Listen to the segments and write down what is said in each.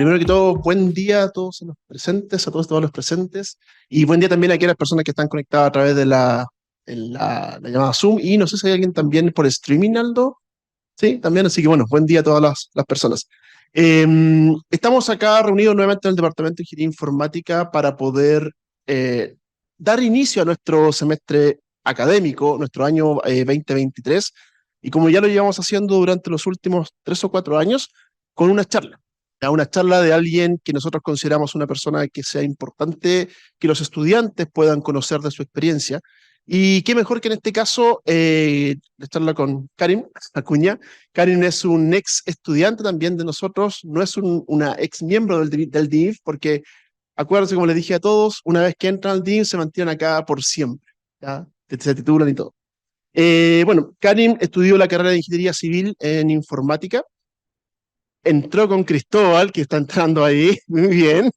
Primero que todo, buen día a todos los presentes, a todos los presentes, y buen día también aquí a las personas que están conectadas a través de la llamada Zoom, y no sé si hay alguien también por streaming, Aldo, sí, también, así que bueno, buen día a todas las personas. Eh, Estamos acá reunidos nuevamente en el Departamento de Ingeniería Informática para poder eh, dar inicio a nuestro semestre académico, nuestro año 2023, y como ya lo llevamos haciendo durante los últimos 3 o 4 años, con una charla. Ya, una charla de alguien que nosotros consideramos una persona que sea importante, que los estudiantes puedan conocer de su experiencia. Y qué mejor que en este caso la charla con Karim Acuña. Karin es un ex estudiante también de nosotros, no es una ex miembro del DIF, porque acuérdense, como les dije a todos, una vez que entran al DIF se mantienen acá por siempre, ¿ya? Se titulan y todo. Bueno, Karin estudió la carrera de Ingeniería Civil en Informática, entró con Cristóbal, que está entrando ahí, muy bien,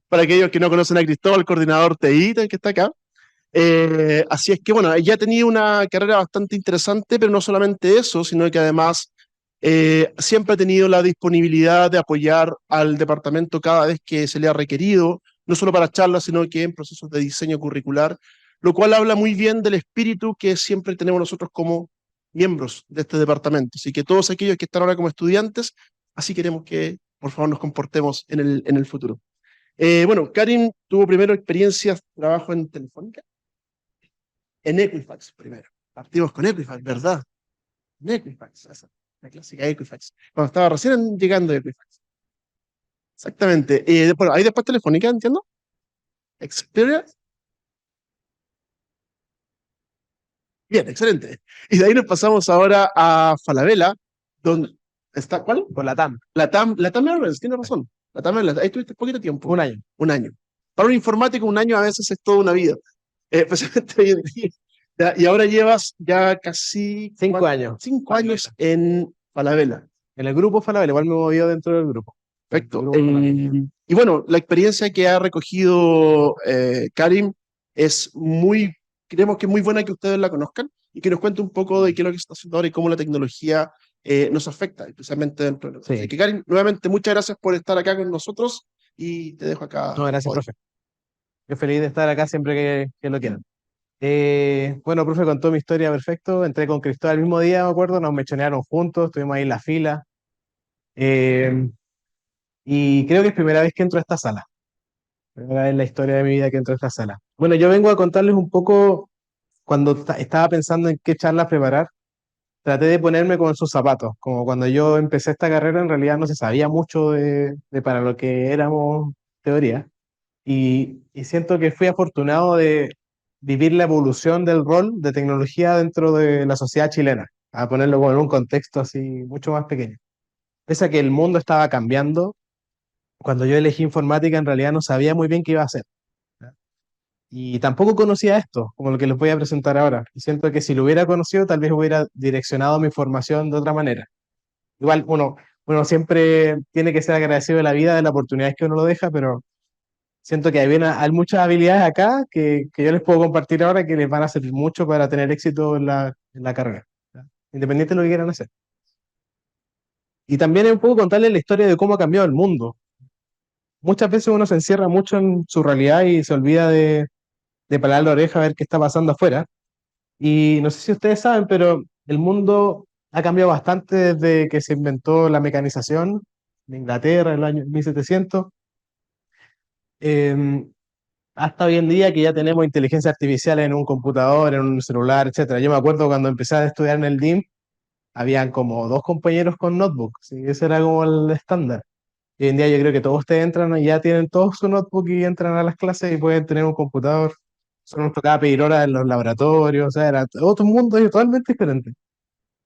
para aquellos que no conocen a Cristóbal, coordinador TI, que está acá. Así es que, bueno, ella ha tenido una carrera bastante interesante, pero no solamente eso, sino que además siempre ha tenido la disponibilidad de apoyar al departamento cada vez que se le ha requerido, no solo para charlas, sino que en procesos de diseño curricular, lo cual habla muy bien del espíritu que siempre tenemos nosotros como miembros de este departamento. Así que todos aquellos que están ahora como estudiantes, así queremos que, por favor, nos comportemos en el futuro. Bueno, Karin tuvo primero experiencias de trabajo en Telefónica, en Equifax primero. Partimos con Equifax, ¿verdad? En Equifax, esa, la clásica Equifax. Cuando estaba recién llegando Equifax. Exactamente. Bueno, ahí después Telefónica, entiendo. Experience. Bien, excelente. Y de ahí nos pasamos ahora a Falabella, donde está, ¿cuál? Con la TAM. La TAM Airlines, tiene razón. La TAM Airlines, ahí estuviste poquito tiempo. Un año. Un año. Para un informático, un año a veces es toda una vida. Especialmente hoy en día. Y ahora llevas ya casi 5 años. 5 años en Falabella. En el grupo Falabella, igual me movió dentro del grupo. Perfecto. Grupo Falabella. Y bueno, la experiencia que ha recogido Karim es muy, creemos que es muy buena que ustedes la conozcan y que nos cuente un poco de qué es lo que está haciendo ahora y cómo la tecnología nos afecta, especialmente dentro de nosotros. Así Sí. que Karim, nuevamente muchas gracias por estar acá con nosotros y te dejo acá No, el gracias, podio. profe. Yo feliz de estar acá siempre que lo quieran. Bueno, profe, contó mi historia perfecto. Entré con Cristóbal el mismo día, me acuerdo, nos mechonearon juntos, estuvimos ahí en la fila. Eh, y creo que es primera vez que entro a esta sala. Primera vez en la historia de mi vida que entro a esta sala. Bueno, yo vengo a contarles un poco cuando estaba pensando en qué charlas preparar. Traté de ponerme con sus zapatos, como cuando yo empecé esta carrera en realidad no se sabía mucho de para lo que éramos teoría, y siento que fui afortunado de vivir la evolución del rol de tecnología dentro de la sociedad chilena, a ponerlo como en un contexto así mucho más pequeño. Pese a que el mundo estaba cambiando, cuando yo elegí informática en realidad no sabía muy bien qué iba a hacer. Y tampoco conocía esto, como lo que les voy a presentar ahora. Y siento que si lo hubiera conocido, tal vez hubiera direccionado mi formación de otra manera. Igual uno siempre tiene que ser agradecido de la vida, de las oportunidades que uno lo deja, pero siento que hay muchas habilidades acá que yo les puedo compartir ahora que les van a servir mucho para tener éxito en la carrera, ¿ya? Independiente de lo que quieran hacer. Y también es un poco contarles la historia de cómo ha cambiado el mundo. Muchas veces uno se encierra mucho en su realidad y se olvida de parar la oreja a ver qué está pasando afuera. Y no sé si ustedes saben, pero el mundo ha cambiado bastante desde que se inventó la mecanización en Inglaterra en el año 1700, eh, hasta hoy en día que ya tenemos inteligencia artificial en un computador, en un celular, etcétera. Yo me acuerdo cuando empecé a estudiar en el DIM, habían como dos compañeros con notebook, ¿sí? Ese era como el estándar. Hoy en día yo creo que todos ustedes entran y ya tienen todos su notebook y entran a las clases y pueden tener un computador. Solo nos tocaba pedir horas en los laboratorios, o sea, era otro mundo totalmente diferente.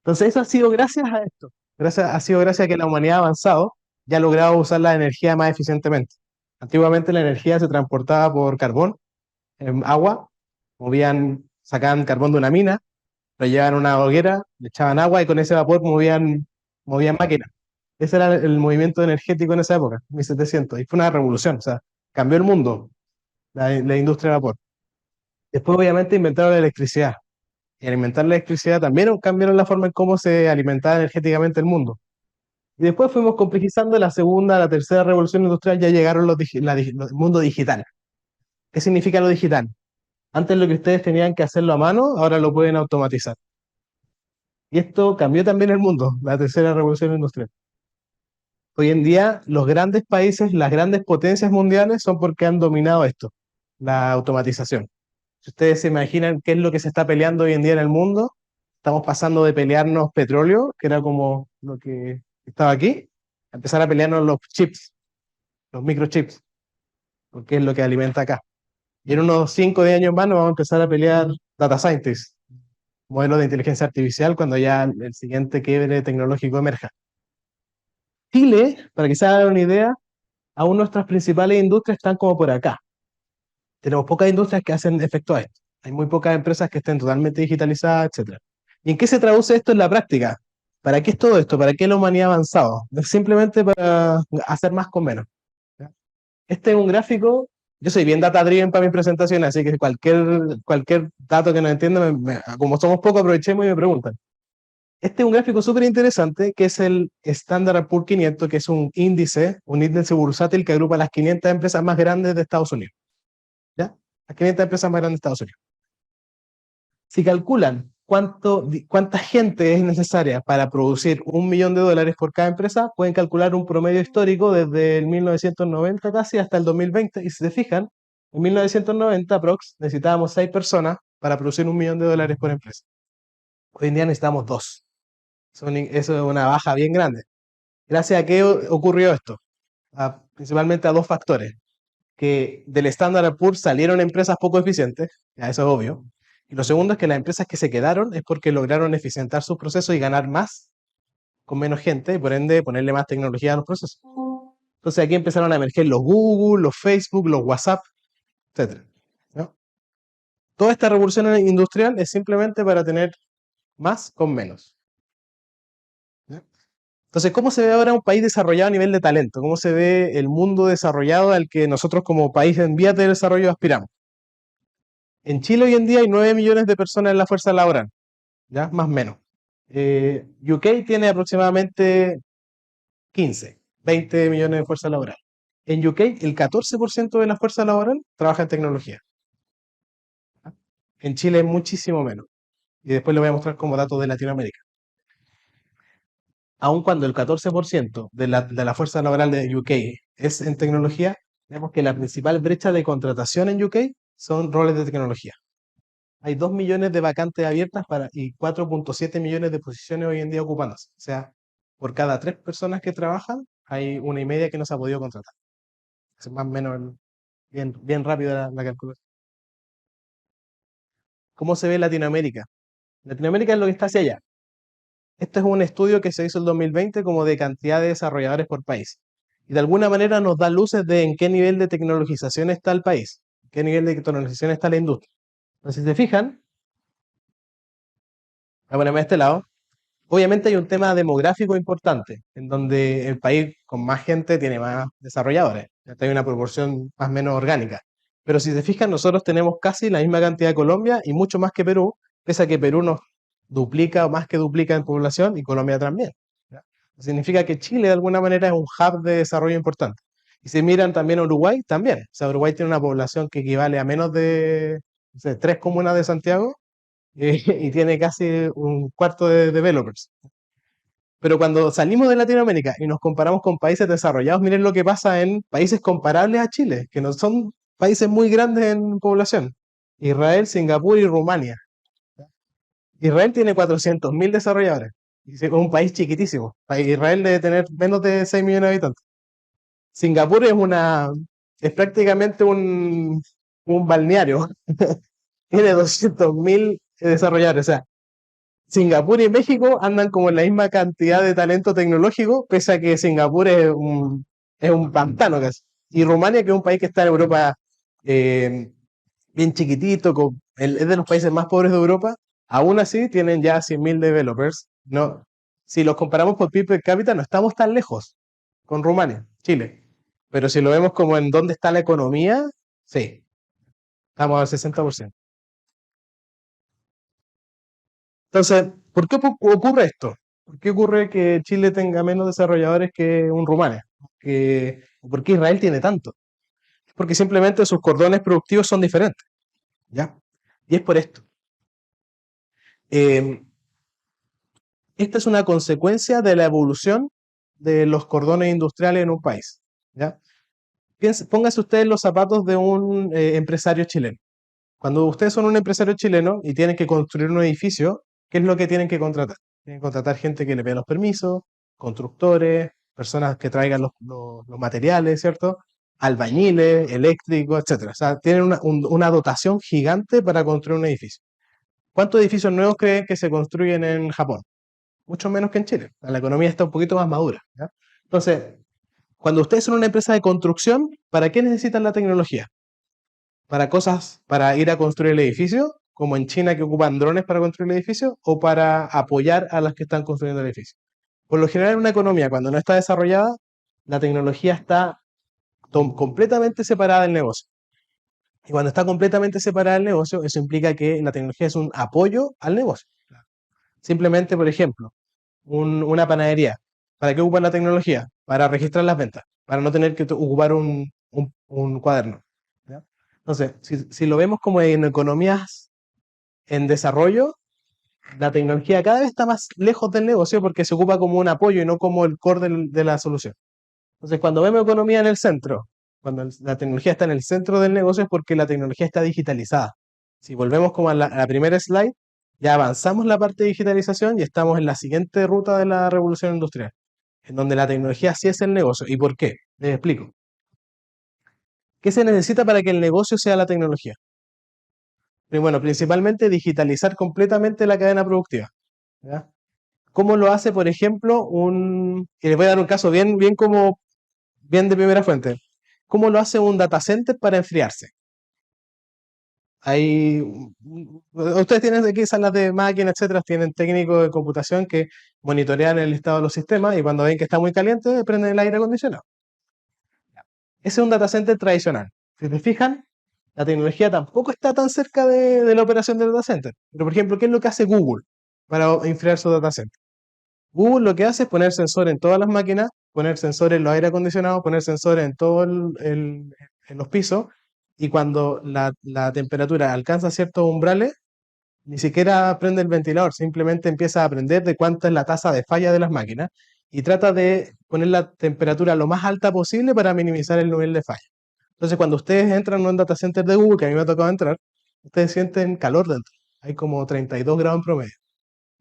Entonces eso ha sido gracias a esto. Ha sido gracias a que la humanidad ha avanzado y ha logrado usar la energía más eficientemente. Antiguamente la energía se transportaba por carbón, en agua, sacaban carbón de una mina, lo llevaban a una hoguera, le echaban agua y con ese vapor movían máquinas. Ese era el movimiento energético en esa época, 1700, y fue una revolución, o sea, cambió el mundo, la industria de vapor. Después obviamente inventaron la electricidad, y al inventar la electricidad también cambiaron la forma en cómo se alimentaba energéticamente el mundo. Y después fuimos complejizando la segunda, la tercera revolución industrial, ya llegaron el mundo digital. ¿Qué significa lo digital? Antes lo que ustedes tenían que hacerlo a mano, ahora lo pueden automatizar. Y esto cambió también el mundo, la tercera revolución industrial. Hoy en día, los grandes países, las grandes potencias mundiales son porque han dominado esto, la automatización. Si ustedes se imaginan qué es lo que se está peleando hoy en día en el mundo, estamos pasando de pelearnos petróleo, que era como lo que estaba aquí, a empezar a pelearnos los chips, los microchips, porque es lo que alimenta acá. Y en unos 5 o 10 años más nos vamos a empezar a pelear data scientists, modelos de inteligencia artificial, cuando ya el siguiente quiebre tecnológico emerja. Chile, para que se hagan una idea, aún nuestras principales industrias están como por acá. Tenemos pocas industrias que hacen efecto a esto. Hay muy pocas empresas que estén totalmente digitalizadas, etcétera. ¿Y en qué se traduce esto en la práctica? ¿Para qué es todo esto? ¿Para qué la humanidad ha avanzado? Es simplemente para hacer más con menos. ¿Ya? Este es un gráfico. Yo soy bien data driven para mis presentaciones, así que cualquier dato que no entienda, como somos pocos, aprovechemos y me preguntan. Este es un gráfico súper interesante, que es el Standard Poor's 500, que es un índice bursátil que agrupa las 500 empresas más grandes de Estados Unidos. ¿Ya? Las 500 empresas más grandes de Estados Unidos. Si calculan cuánta gente es necesaria para producir $1.000.000 por cada empresa, pueden calcular un promedio histórico desde el 1990 casi hasta el 2020. Y si se fijan, en 1990 aprox necesitábamos 6 personas para producir $1.000.000 por empresa. Hoy en día necesitamos 2. Eso es una baja bien grande. ¿Gracias a qué ocurrió esto? Principalmente a 2 factores. Que del Standard Poor's salieron empresas poco eficientes, ya eso es obvio. Y lo segundo es que las empresas que se quedaron es porque lograron eficientar sus procesos y ganar más con menos gente y por ende ponerle más tecnología a los procesos. Entonces aquí empezaron a emerger los Google, los Facebook, los WhatsApp, etc. ¿No? Toda esta revolución industrial es simplemente para tener más con menos. ¿Ya? Entonces, ¿cómo se ve ahora un país desarrollado a nivel de talento? ¿Cómo se ve el mundo desarrollado al que nosotros como país en vías de desarrollo aspiramos? En Chile hoy en día hay 9 millones de personas en la fuerza laboral, ¿ya? Más o menos. UK tiene aproximadamente 15, 20 millones de fuerza laboral. En UK el 14% de la fuerza laboral trabaja en tecnología. En Chile es muchísimo menos. Y después le voy a mostrar como datos de Latinoamérica. Aun cuando el 14% de la fuerza laboral de UK es en tecnología, vemos que la principal brecha de contratación en UK son roles de tecnología. Hay 2 millones de vacantes abiertas y 4.7 millones de posiciones hoy en día ocupándose. O sea, por cada 3 personas que trabajan, hay 1.5 que no se ha podido contratar. Es más o menos bien, bien rápido la calculación. ¿Cómo se ve Latinoamérica? Latinoamérica es lo que está hacia allá. Este es un estudio que se hizo el 2020 como de cantidad de desarrolladores por país. Y de alguna manera nos da luces de en qué nivel de tecnologización está el país, en qué nivel de tecnologización está la industria. Entonces, si se fijan, voy a ponerme a este lado. Obviamente hay un tema demográfico importante, en donde el país con más gente tiene más desarrolladores, ya hay una proporción más o menos orgánica. Pero si se fijan, nosotros tenemos casi la misma cantidad de Colombia y mucho más que Perú, pese a que Perú nos duplica o más que duplica en población y Colombia también. ¿Ya? Significa que Chile de alguna manera es un hub de desarrollo importante. Y si miran también a Uruguay, también. O sea, Uruguay tiene una población que equivale a menos de, no sé, 3 comunas de Santiago y tiene casi un cuarto de developers. Pero cuando salimos de Latinoamérica y nos comparamos con países desarrollados, miren lo que pasa en países comparables a Chile, que no son países muy grandes en población. Israel, Singapur y Rumania. Israel tiene 400.000 desarrolladores. Y es un país chiquitísimo. Israel debe tener menos de 6 millones de habitantes. Singapur es prácticamente un balneario. Tiene 200.000 desarrolladores. O sea, Singapur y México andan como en la misma cantidad de talento tecnológico, pese a que Singapur es un pantano casi. Y Rumania, que es un país que está en Europa eh, bien chiquitito, es de los países más pobres de Europa, aún así tienen ya 100.000 developers. No, si los comparamos por PIB per cápita, no estamos tan lejos con Rumania, Chile. Pero si lo vemos como en dónde está la economía, sí, estamos al 60%. Entonces, ¿por qué ocurre esto? ¿Por qué ocurre que Chile tenga menos desarrolladores que un Rumania? ¿Por qué Israel tiene tanto? Porque simplemente sus cordones productivos son diferentes, ¿ya? Y es por esto. Eh, Esta es una consecuencia de la evolución de los cordones industriales en un país, ¿ya? Póngase usted en los zapatos de un empresario chileno. Cuando ustedes son un empresario chileno y tienen que construir un edificio, ¿qué es lo que tienen que contratar? Tienen que contratar gente que le pida los permisos, constructores, personas que traigan los materiales, ¿cierto? Albañiles, eléctricos, etcétera. O sea, tienen una dotación gigante para construir un edificio. ¿Cuántos edificios nuevos creen que se construyen en Japón? Mucho menos que en Chile. La economía está un poquito más madura, ¿ya? Entonces, cuando ustedes son una empresa de construcción, ¿para qué necesitan la tecnología? Para cosas, para ir a construir el edificio, como en China que ocupan drones para construir el edificio, o para apoyar a las que están construyendo el edificio. Por lo general, en una economía, cuando no está desarrollada, la tecnología está completamente separada del negocio. Y cuando está completamente separada del negocio, eso implica que la tecnología es un apoyo al negocio. Simplemente, por ejemplo, una panadería. ¿Para qué ocupan la tecnología? Para registrar las ventas, para no tener que ocupar un cuaderno, ¿ya? Entonces, si lo vemos como en economías en desarrollo, la tecnología cada vez está más lejos del negocio porque se ocupa como un apoyo y no como el core de la solución. Entonces, cuando vemos economía en el centro, cuando la tecnología está en el centro del negocio es porque la tecnología está digitalizada. Si volvemos como a la primera slide, ya avanzamos la parte de digitalización y estamos en la siguiente ruta de la revolución industrial, en donde la tecnología sí es el negocio. ¿Y por qué? Les explico. ¿Qué se necesita para que el negocio sea la tecnología? Bueno, principalmente digitalizar completamente la cadena productiva, ¿ya? ¿Cómo lo hace, por ejemplo, y les voy a dar un caso bien de primera fuente. ¿Cómo lo hace un data center para enfriarse? Hay, ustedes tienen aquí salas de máquinas, etcétera, tienen técnicos de computación que monitorean el estado de los sistemas y cuando ven que está muy caliente, prenden el aire acondicionado. Ese es un data center tradicional. Si se fijan, la tecnología tampoco está tan cerca de la operación del data center. Pero, por ejemplo, ¿qué es lo que hace Google para enfriar su data center? Google lo que hace es poner sensores en todas las máquinas, poner sensores en los aire acondicionados, poner sensores en todos en los pisos, y cuando la temperatura alcanza ciertos umbrales, ni siquiera prende el ventilador, simplemente empieza a aprender de cuánta es la tasa de falla de las máquinas y trata de poner la temperatura lo más alta posible para minimizar el nivel de falla. Entonces, cuando ustedes entran en un data center de Google, que a mí me ha tocado entrar, ustedes sienten calor dentro. Hay como 32 grados en promedio.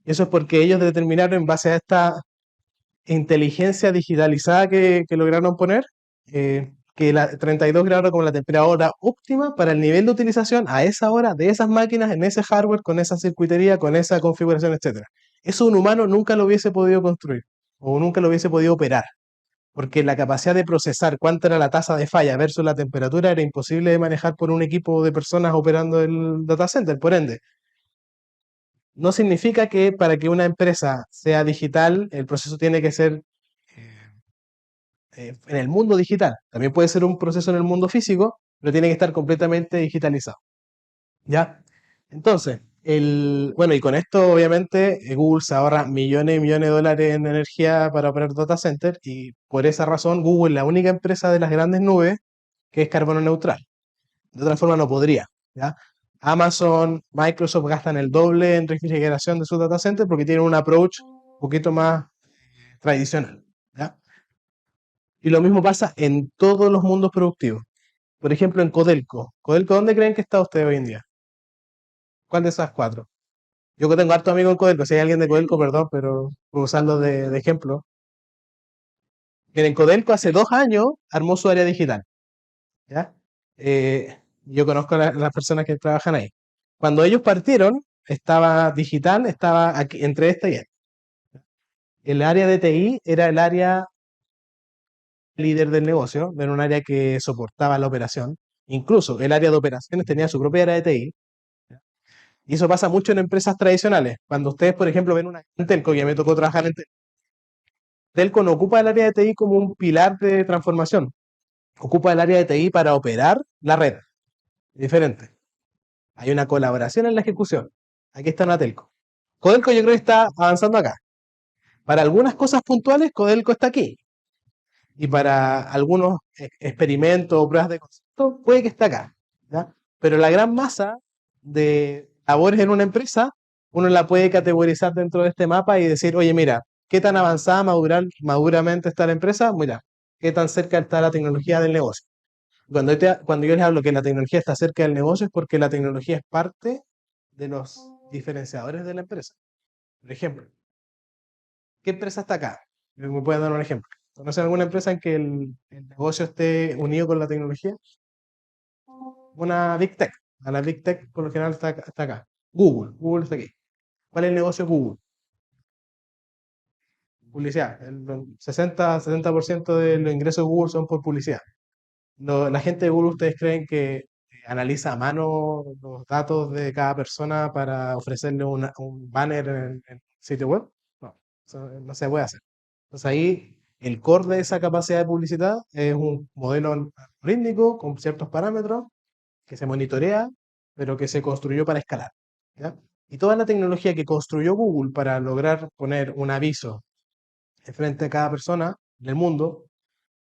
Y eso es porque ellos determinaron en base a esta inteligencia digitalizada que lograron poner, que la 32 grados como la temperatura óptima para el nivel de utilización a esa hora de esas máquinas, en ese hardware, con esa circuitería, con esa configuración, etcétera. Eso un humano nunca lo hubiese podido construir o nunca lo hubiese podido operar, porque la capacidad de procesar cuánta era la tasa de falla versus la temperatura era imposible de manejar por un equipo de personas operando el data center. Por ende, no significa que para que una empresa sea digital, el proceso tiene que ser en el mundo digital. También puede ser un proceso en el mundo físico, pero tiene que estar completamente digitalizado, ¿ya? Entonces, bueno, y con esto obviamente Google se ahorra millones y millones de dólares en energía para operar data center y por esa razón Google es la única empresa de las grandes nubes que es carbono neutral. De otra forma no podría, ¿ya? Amazon, Microsoft gastan el doble en refrigeración de sus data centers porque tienen un approach un poquito más tradicional, ¿ya? Y lo mismo pasa en todos los mundos productivos. Por ejemplo, en Codelco. Codelco, ¿dónde creen que está usted hoy en día? ¿Cuál de esas cuatro? Yo que tengo harto amigos en Codelco. Si hay alguien de Codelco, perdón, pero por usarlo de ejemplo. Miren, Codelco hace 2 años armó su área digital, ¿ya? Yo conozco a las personas que trabajan ahí. Cuando ellos partieron, estaba digital, estaba aquí, entre esta y esta. El área de TI era el área líder del negocio, era un área que soportaba la operación. Incluso el área de operaciones tenía su propia área de TI. ¿Ya? Y eso pasa mucho en empresas tradicionales. Cuando ustedes, por ejemplo, ven una en Telco, ya me tocó trabajar en Telco, Telco no ocupa el área de TI como un pilar de transformación. Ocupa el área de TI para operar la red. Diferente. Hay una colaboración en la ejecución. Aquí está una Telco. Codelco yo creo que está avanzando acá. Para algunas cosas puntuales, Codelco está aquí. Y para algunos experimentos o pruebas de concepto, puede que esté acá. ¿Ya? Pero la gran masa de labores en una empresa, uno la puede categorizar dentro de este mapa y decir, oye, mira, ¿qué tan avanzada maduramente está la empresa? Mira, ¿qué tan cerca está la tecnología del negocio? Cuando yo les hablo que la tecnología está cerca del negocio es porque la tecnología es parte de los diferenciadores de la empresa. Por ejemplo, ¿qué empresa está acá? ¿Me pueden dar un ejemplo? ¿Conocen alguna empresa en que el negocio esté unido con la tecnología? Una Big Tech. A la Big Tech por lo general está acá. Google está aquí. ¿Cuál es el negocio de Google? Publicidad. El 60-70% de los ingresos de Google son por publicidad. La gente de Google, ¿ustedes creen que analiza a mano los datos de cada persona para ofrecerle un banner en sitio web? No, eso no se puede hacer. Entonces ahí el core de esa capacidad de publicidad es un modelo algorítmico con ciertos parámetros que se monitorea, pero que se construyó para escalar. ¿Ya? Y toda la tecnología que construyó Google para lograr poner un aviso frente a cada persona del mundo,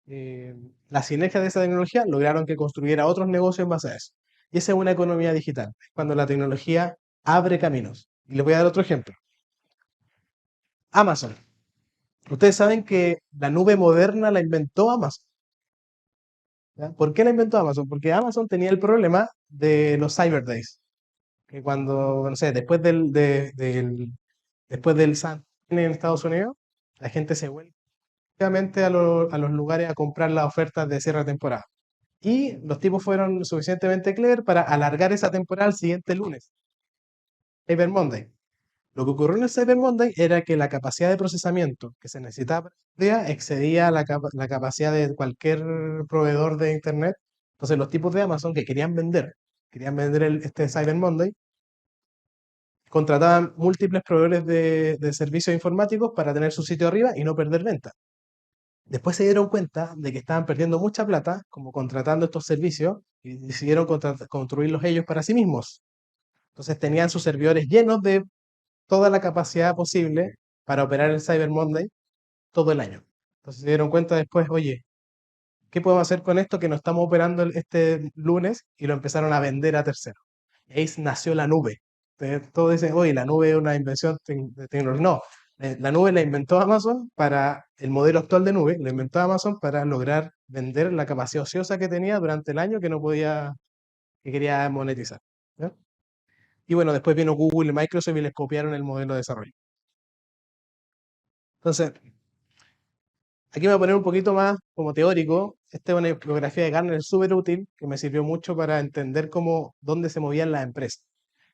eh, la sinergia de esa tecnología lograron que construyera otros negocios en base a eso. Y esa es una economía digital, cuando la tecnología abre caminos. Y les voy a dar otro ejemplo. Amazon. Ustedes saben que la nube moderna la inventó Amazon. ¿Ya? ¿Por qué la inventó Amazon? Porque Amazon tenía el problema de los Cyber Days. Que cuando, no sé, después del San en Estados Unidos, la gente se vuelve nuevamente a los lugares a comprar las ofertas de cierre de temporada. Y los tipos fueron suficientemente clever para alargar esa temporada al siguiente lunes, Cyber Monday. Lo que ocurrió en el Cyber Monday era que la capacidad de procesamiento que se necesitaba para ese día excedía la capacidad de cualquier proveedor de Internet. Entonces los tipos de Amazon que querían vender este Cyber Monday, contrataban múltiples proveedores de servicios informáticos para tener su sitio arriba y no perder venta. Después se dieron cuenta de que estaban perdiendo mucha plata como contratando estos servicios y decidieron construirlos ellos para sí mismos. Entonces tenían sus servidores llenos de toda la capacidad posible para operar el Cyber Monday todo el año. Entonces se dieron cuenta después, oye, ¿qué podemos hacer con esto que no estamos operando este lunes? Y lo empezaron a vender a terceros. Y ahí nació la nube. Entonces, todos dicen, oye, la nube es una invención de tecnología. No, la nube la inventó Amazon para el modelo actual de nube, la inventó Amazon para lograr vender la capacidad ociosa que tenía durante el año que no podía, que quería monetizar. ¿Ya? Y bueno, después vino Google y Microsoft y les copiaron el modelo de desarrollo. Entonces, aquí me voy a poner un poquito más como teórico. Esta es una bibliografía de Gartner súper útil que me sirvió mucho para entender dónde se movían las empresas.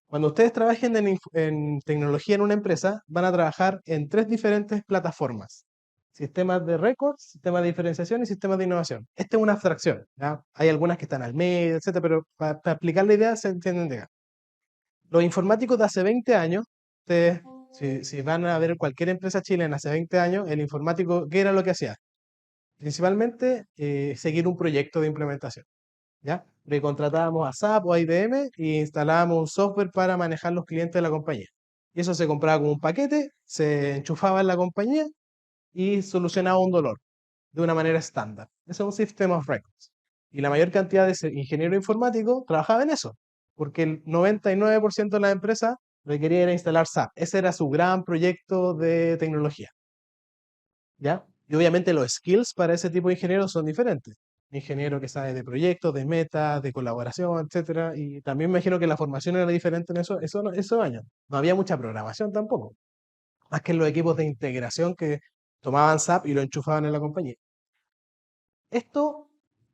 Cuando ustedes trabajen en tecnología en una empresa, van a trabajar en tres diferentes plataformas. Sistemas de récords, sistemas de diferenciación y sistemas de innovación. Esta es una abstracción, ¿ya? Hay algunas que están al medio, etcétera, pero para explicar la idea se entienden de acá. Los informáticos de hace 20 años, ustedes, si van a ver cualquier empresa chilena hace 20 años, el informático, ¿qué era lo que hacía? Principalmente seguir un proyecto de implementación, ¿ya? Le contratábamos a SAP o a IBM e instalábamos un software para manejar los clientes de la compañía. Y eso se compraba como un paquete, se enchufaba en la compañía y solucionaba un dolor de una manera estándar. Ese es un System of Records. Y la mayor cantidad de ingenieros informáticos trabajaba en eso, porque el 99% de las empresas lo que quería era instalar SAP. Ese era su gran proyecto de tecnología. ¿Ya? Y obviamente los skills para ese tipo de ingenieros son diferentes. Un ingeniero que sabe de proyectos, de metas, de colaboración, etcétera. Y también me imagino que la formación era diferente en esos años. No había mucha programación tampoco. Más que en los equipos de integración que tomaban SAP y lo enchufaban en la compañía. Esto,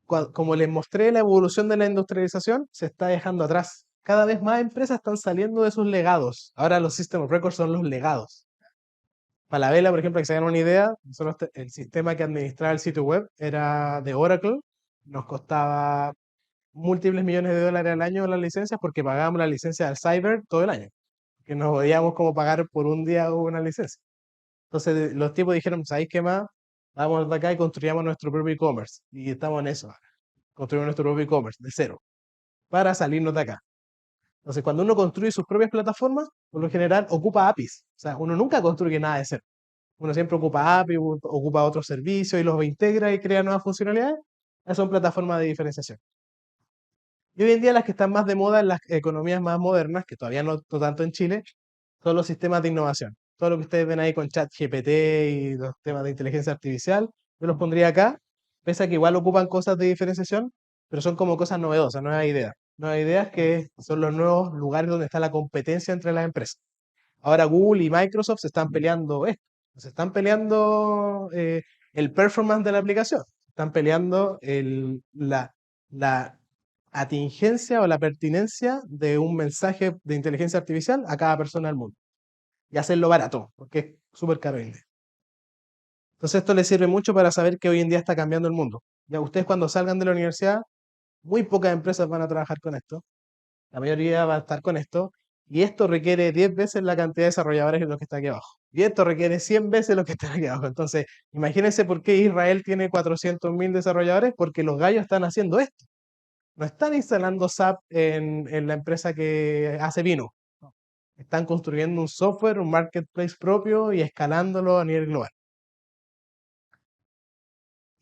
como les mostré la evolución de la industrialización, se está dejando atrás. Cada vez más empresas están saliendo de sus legados. Ahora los System of Records son los legados. Falabella, por ejemplo, que se hagan una idea, el sistema que administraba el sitio web era de Oracle, nos costaba múltiples millones de dólares al año las licencias porque pagábamos la licencia del Cyber todo el año, que nos podíamos como pagar por un día una licencia. Entonces los tipos dijeron, ¿sabéis qué más? Vamos de acá y construyamos nuestro propio e-commerce. Y estamos en eso, construimos nuestro propio e-commerce de cero, para salirnos de acá. Entonces cuando uno construye sus propias plataformas, por lo general ocupa APIs. O sea, uno nunca construye nada de cero. Uno siempre ocupa API, ocupa otros servicios y los integra y crea nuevas funcionalidades. Esas son plataformas de diferenciación. Y hoy en día las que están más de moda en las economías más modernas, que todavía no tanto en Chile, son los sistemas de innovación. Todo lo que ustedes ven ahí con ChatGPT y los temas de inteligencia artificial, yo los pondría acá, pese a que igual ocupan cosas de diferenciación, pero son como cosas novedosas, nuevas ideas. Nuevas ideas que son los nuevos lugares donde está la competencia entre las empresas. Ahora Google y Microsoft se están peleando esto, se están peleando el performance de la aplicación, se están peleando la atingencia o la pertinencia de un mensaje de inteligencia artificial a cada persona del mundo y hacerlo barato, porque es súper caro hoy en día. Entonces esto les sirve mucho para saber que hoy en día está cambiando el mundo. Ya ustedes cuando salgan de la universidad, muy pocas empresas van a trabajar con esto, la mayoría va a estar con esto, y esto requiere 10 veces la cantidad de desarrolladores que lo que está aquí abajo. Y esto requiere 100 veces lo que está aquí abajo. Entonces, imagínense por qué Israel tiene 400.000 desarrolladores, porque los gallos están haciendo esto. No están instalando SAP en la empresa que hace vino. No. Están construyendo un software, un marketplace propio y escalándolo a nivel global.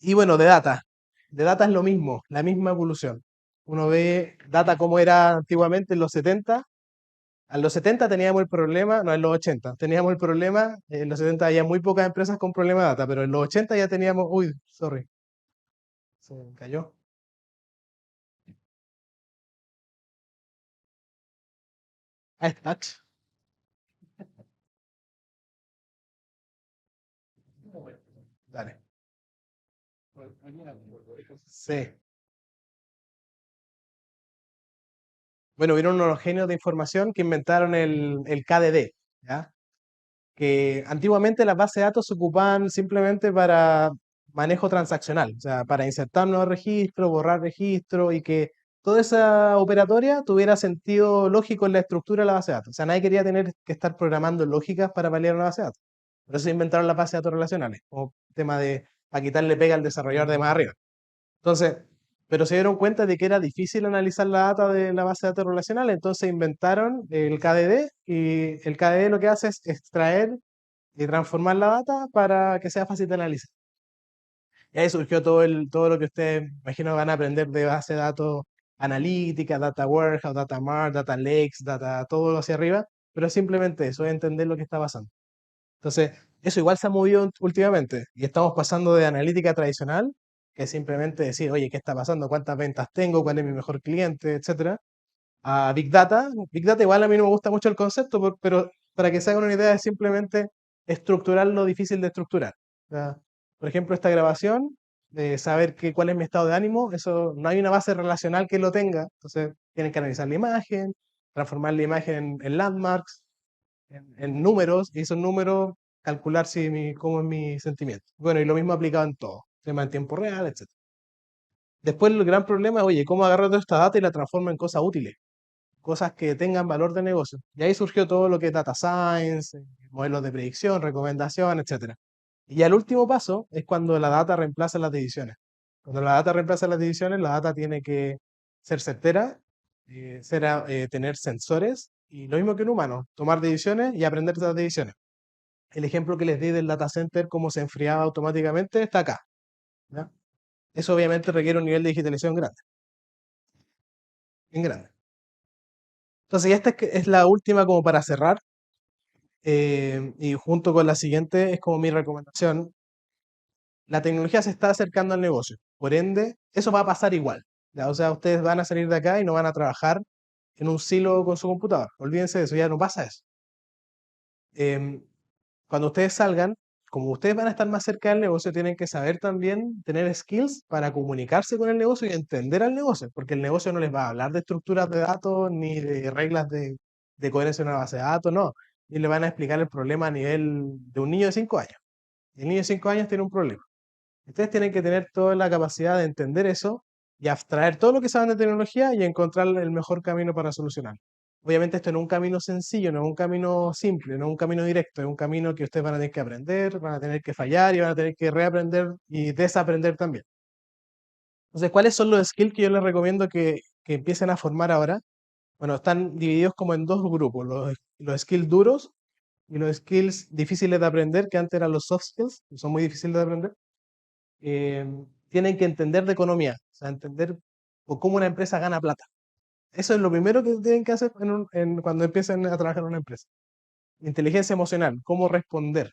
Y bueno, de data. De data es lo mismo, la misma evolución. Uno ve data como era antiguamente en los 70. En los 70 teníamos el problema, no, en los 80 teníamos el problema, en los 70 había muy pocas empresas con problema de data, pero en los 80 ya teníamos, uy, sorry, se me cayó. Ah, es touch. Dale. Sí. Bueno, hubieron unos genios de información que inventaron el KDD, ¿ya? Que antiguamente las bases de datos se ocupaban simplemente para manejo transaccional, o sea, para insertar nuevos registros, borrar registros y que toda esa operatoria tuviera sentido lógico en la estructura de la base de datos. O sea, nadie quería tener que estar programando lógicas para paliar una base de datos. Por eso se inventaron las bases de datos relacionales, como tema de, para quitarle pega al desarrollador de más arriba. Entonces, pero se dieron cuenta de que era difícil analizar la data de la base de datos relacional, entonces inventaron el KDD y el KDD lo que hace es extraer y transformar la data para que sea fácil de analizar. Y ahí surgió todo lo que ustedes, imagino, van a aprender de base de datos analítica, data warehouse, data mart, data lakes, data, todo hacia arriba, pero es simplemente eso, es entender lo que está pasando. Entonces, eso igual se ha movido últimamente y estamos pasando de analítica tradicional, que es simplemente decir, oye, ¿qué está pasando? ¿Cuántas ventas tengo? ¿Cuál es mi mejor cliente? Etcétera. A Big Data. Big Data igual a mí no me gusta mucho el concepto, pero para que se hagan una idea es simplemente estructurar lo difícil de estructurar. O sea, por ejemplo, esta grabación, saber cuál es mi estado de ánimo, eso no hay una base relacional que lo tenga. Entonces, tienen que analizar la imagen, transformar la imagen en landmarks, en números, y esos números calcular cómo es mi sentimiento. Bueno, y lo mismo aplicado en todo, tema en tiempo real, etc. Después el gran problema es, oye, ¿cómo agarro toda esta data y la transformo en cosas útiles? Cosas que tengan valor de negocio. Y ahí surgió todo lo que es data science, modelos de predicción, recomendación, etcétera. Y ya el último paso es cuando la data reemplaza las decisiones. Cuando la data reemplaza las decisiones, la data tiene que ser certera, tener sensores y lo mismo que un humano, tomar decisiones y aprender de esas decisiones. El ejemplo que les di del data center, cómo se enfriaba automáticamente, está acá. ¿Ya? Eso obviamente requiere un nivel de digitalización grande, bien grande. Entonces, ya esta es la última como para cerrar. Y junto con la siguiente es como mi recomendación. La tecnología se está acercando al negocio. Por ende, eso va a pasar igual. ¿Ya? O sea, ustedes van a salir de acá y no van a trabajar en un silo con su computador. Olvídense de eso, ya no pasa eso. Em, Cuando ustedes salgan, como ustedes van a estar más cerca del negocio, tienen que saber también tener skills para comunicarse con el negocio y entender al negocio, porque el negocio no les va a hablar de estructuras de datos ni de reglas de coherencia en una base de datos, no. Y le van a explicar el problema a nivel de un niño de 5 años. El niño de 5 años tiene un problema. Ustedes tienen que tener toda la capacidad de entender eso y abstraer todo lo que saben de tecnología y encontrar el mejor camino para solucionar. Obviamente esto no es un camino sencillo, no es un camino simple, no es un camino directo, es un camino que ustedes van a tener que aprender, van a tener que fallar y van a tener que reaprender y desaprender también. Entonces, ¿cuáles son los skills que yo les recomiendo que empiecen a formar ahora? Bueno, están divididos como en dos grupos, los skills duros y los skills difíciles de aprender, que antes eran los soft skills, que son muy difíciles de aprender, eh, tienen que entender de economía, o sea, entender cómo una empresa gana plata. Eso es lo primero que tienen que hacer cuando empiecen a trabajar en una empresa. Inteligencia emocional, cómo responder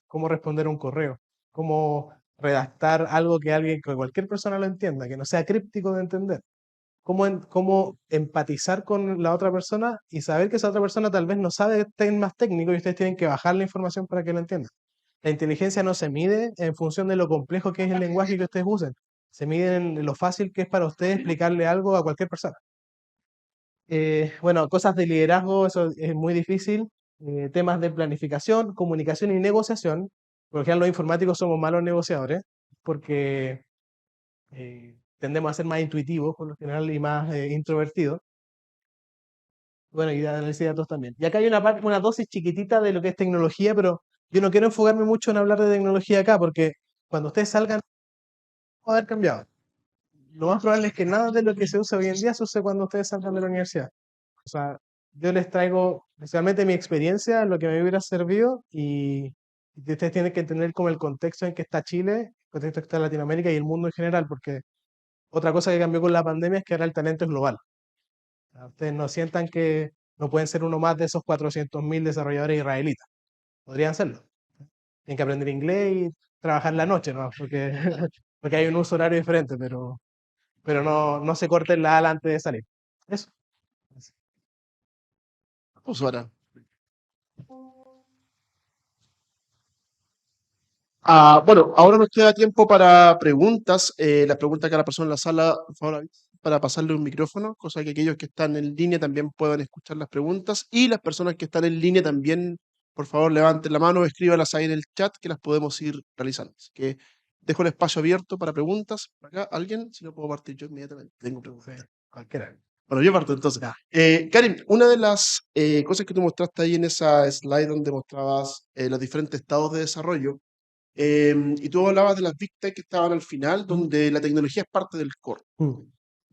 a un correo, cómo redactar algo que que cualquier persona lo entienda, que no sea críptico de entender. Cómo empatizar con la otra persona y saber que esa otra persona tal vez no sabe temas técnicos y ustedes tienen que bajar la información para que lo entiendan. La inteligencia no se mide en función de lo complejo que es el lenguaje que ustedes usen, se mide en lo fácil que es para ustedes explicarle algo a cualquier persona. Bueno, cosas de liderazgo, eso es muy difícil. Temas de planificación, comunicación y negociación. Por ejemplo, los informáticos somos malos negociadores porque tendemos a ser más intuitivos por lo general y más introvertidos. Bueno, y de análisis de datos también. Y acá hay una dosis chiquitita de lo que es tecnología, pero yo no quiero enfocarme mucho en hablar de tecnología acá porque cuando ustedes salgan, va a haber cambiado. Lo más probable es que nada de lo que se usa hoy en día se use cuando ustedes salgan de la universidad. O sea, yo les traigo especialmente mi experiencia, lo que me hubiera servido y ustedes tienen que entender como el contexto en que está Chile, el contexto en que está Latinoamérica y el mundo en general, porque otra cosa que cambió con la pandemia es que ahora el talento es global. O sea, ustedes no sientan que no pueden ser uno más de esos 400.000 desarrolladores israelitas. Podrían serlo. Tienen que aprender inglés y trabajar la noche, ¿no? Porque, porque hay un uso horario diferente, pero no se corten la ala antes de salir. Eso. Pues ahora. Bueno, ahora nos queda tiempo para preguntas. Las preguntas que a la persona en la sala, por favor, para pasarle un micrófono, cosa que aquellos que están en línea también puedan escuchar las preguntas. Y las personas que están en línea también, por favor, levanten la mano o escríbanlas ahí en el chat que las podemos ir realizando. Así que dejo el espacio abierto para preguntas. Por acá, ¿alguien? Si no puedo partir yo inmediatamente. Tengo preguntas. Sí, cualquiera. Bueno, yo parto entonces. Ya. Karim, una de las cosas que tú mostraste ahí en esa slide donde mostrabas los diferentes estados de desarrollo, y tú hablabas de las Big Tech que estaban al final, donde la tecnología es parte del core. Mm.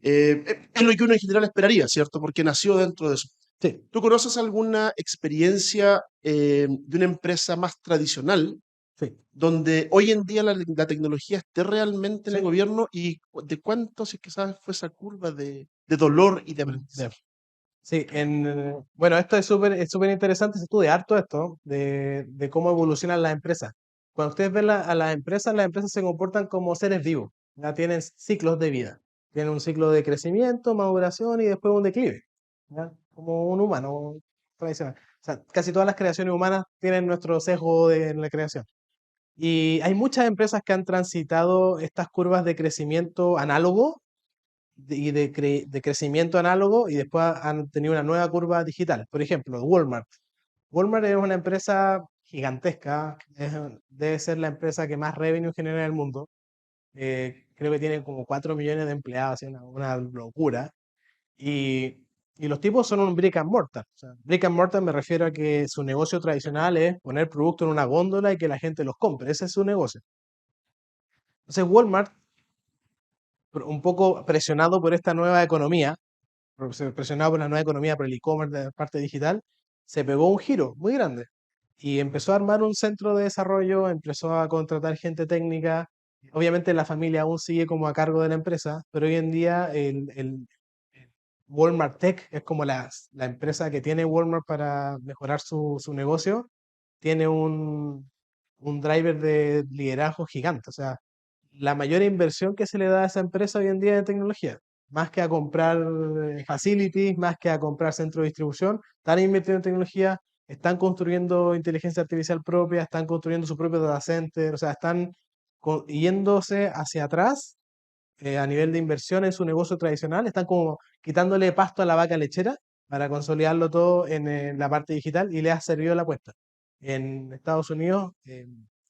Es lo que uno en general esperaría, ¿cierto? Porque nació dentro de eso. Sí, ¿Tú conoces alguna experiencia de una empresa más tradicional sí, donde hoy en día la tecnología esté realmente en el sí. gobierno y de cuánto, si es que sabes, fue esa curva de dolor y de De- aprendizaje? sí, bueno, esto es súper interesante, se estudia harto esto de cómo evolucionan las empresas. Cuando ustedes ven a las empresas se comportan como seres vivos, ya tienen ciclos de vida. Tienen un ciclo de crecimiento, maduración y después un declive, ¿ya? Como un humano tradicional. O sea, casi todas las creaciones humanas tienen nuestro sesgo en la creación. Y hay muchas empresas que han transitado estas curvas de crecimiento análogo de crecimiento análogo y después han tenido una nueva curva digital. Por ejemplo, Walmart. Walmart es una empresa gigantesca, debe ser la empresa que más revenue genera en el mundo. Creo que tiene como 4 millones de empleados, así una locura. Y, y los tipos son un brick and mortar. O sea, brick and mortar me refiero a que su negocio tradicional es poner productos en una góndola y que la gente los compre. Ese es su negocio. Entonces Walmart, un poco presionado por esta nueva economía, presionado por la nueva economía, por el e-commerce de la parte digital, se pegó un giro muy grande y empezó a armar un centro de desarrollo, empezó a contratar gente técnica. Obviamente la familia aún sigue como a cargo de la empresa, pero hoy en día el Walmart Tech es como la empresa que tiene Walmart para mejorar su negocio, tiene un driver de liderazgo gigante. O sea, la mayor inversión que se le da a esa empresa hoy en día es en tecnología. Más que a comprar facilities, más que a comprar centro de distribución, están invirtiendo en tecnología, están construyendo inteligencia artificial propia, están construyendo su propio data center, o sea, están yéndose hacia atrás a nivel de inversión en su negocio tradicional, están como quitándole pasto a la vaca lechera para consolidarlo todo en la parte digital y le ha servido la apuesta. En Estados Unidos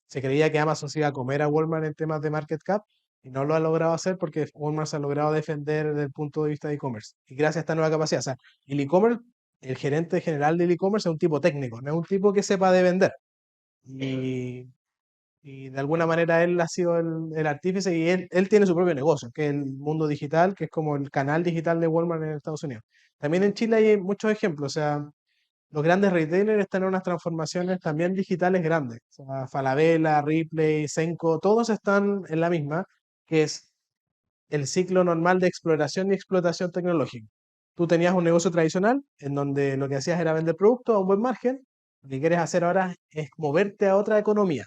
se creía que Amazon se iba a comer a Walmart en temas de market cap y no lo ha logrado hacer porque Walmart se ha logrado defender desde el punto de vista de e-commerce. Y gracias a esta nueva capacidad, o sea, el e-commerce, el gerente general del e-commerce es un tipo técnico, no es un tipo que sepa de vender. Y, y de alguna manera él ha sido el artífice y él tiene su propio negocio, que es el mundo digital, que es como el canal digital de Walmart en Estados Unidos. También en Chile hay muchos ejemplos, o sea, los grandes retailers están en unas transformaciones también digitales grandes. O sea, Falabella, Ripley, Senco, todos están en la misma, que es el ciclo normal de exploración y explotación tecnológica. Tú tenías un negocio tradicional en donde lo que hacías era vender productos a un buen margen. Lo que quieres hacer ahora es moverte a otra economía.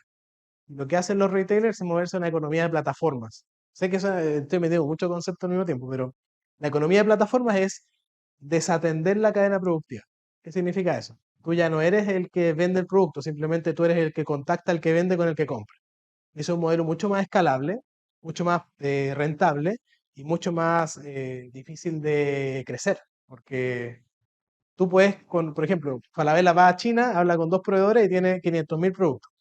Lo que hacen los retailers es moverse a una economía de plataformas. Sé que estoy metiendo muchos conceptos al mismo tiempo, pero la economía de plataformas es desatender la cadena productiva. ¿Qué significa eso? Tú ya no eres el que vende el producto, simplemente tú eres el que contacta al que vende con el que compra. Es un modelo mucho más escalable, mucho más rentable y mucho más difícil de crecer, porque tú puedes, por ejemplo, Falabella va a China, habla con dos proveedores y tiene 500.000 productos,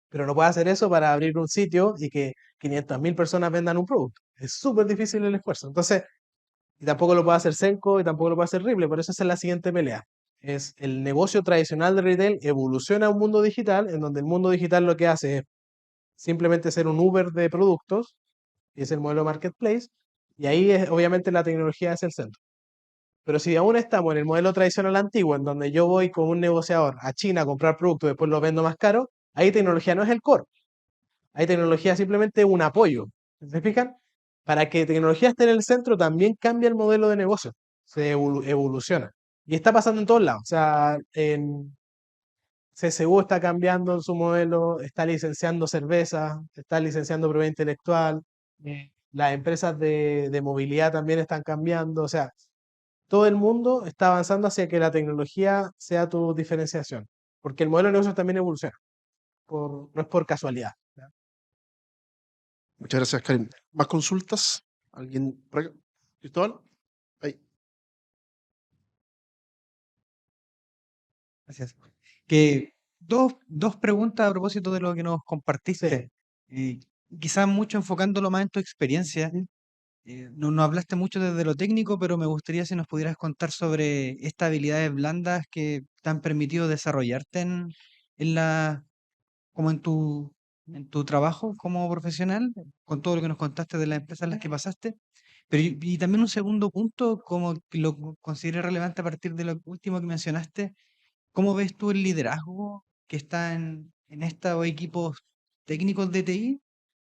pero no puede hacer eso para abrir un sitio y que 500.000 personas vendan un producto. Es súper difícil el esfuerzo. Entonces, y tampoco lo puede hacer Senco y tampoco lo puede hacer Ripley, por eso esa es la siguiente pelea. Es el negocio tradicional de retail evoluciona a un mundo digital, en donde el mundo digital lo que hace es simplemente ser un Uber de productos, y es el modelo marketplace, y ahí es, obviamente la tecnología es el centro. Pero si aún estamos en el modelo tradicional antiguo, en donde yo voy con un negociador a China a comprar productos y después los vendo más caro, ahí tecnología no es el core. Ahí tecnología es simplemente un apoyo. ¿Se fijan? Para que tecnología esté en el centro también cambia el modelo de negocio. Se evoluciona. Y está pasando en todos lados. O sea, en CSU está cambiando su modelo, está licenciando cerveza, está licenciando propiedad intelectual. Las empresas de movilidad también están cambiando. O sea, todo el mundo está avanzando hacia que la tecnología sea tu diferenciación. Porque el modelo de negocio también evoluciona. No es por casualidad. ¿Ya? Muchas gracias, Karim. ¿Más consultas? ¿Alguien por acá? ¿Cristóbal? Ahí. Gracias. Que dos preguntas a propósito de lo que nos Sí. compartiste. Eh, Quizás mucho enfocándolo más en tu experiencia. Ujú. No, no hablaste mucho desde lo técnico, pero me gustaría si nos pudieras contar sobre estas habilidades blandas que te han permitido desarrollarte en la, como en tu trabajo como profesional, con todo lo que nos contaste de las empresas en las que pasaste. Pero y también un segundo punto, como que lo consideré relevante a partir de lo último que mencionaste. ¿Cómo ves tú el liderazgo que está en estos equipos técnicos de TI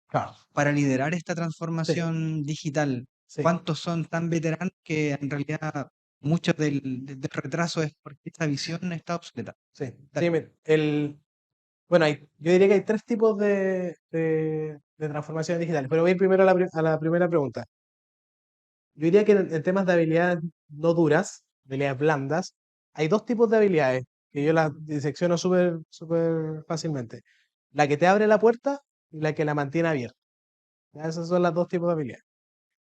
Claro. para liderar esta Sí, transformación digital? sí, ¿Cuántos son tan veteranos que en realidad mucho del retraso es porque esta visión está obsoleta? sí. Sí, Dale. mira, bueno, yo diría que hay tres tipos de transformaciones digitales, pero voy a ir primero a a la primera pregunta. Yo diría que en temas de habilidades no duras, habilidades blandas, hay dos tipos de habilidades que yo las disecciono súper fácilmente. La que te abre la puerta y la que la mantiene abierta. ¿Ya? Esos son los dos tipos de habilidades.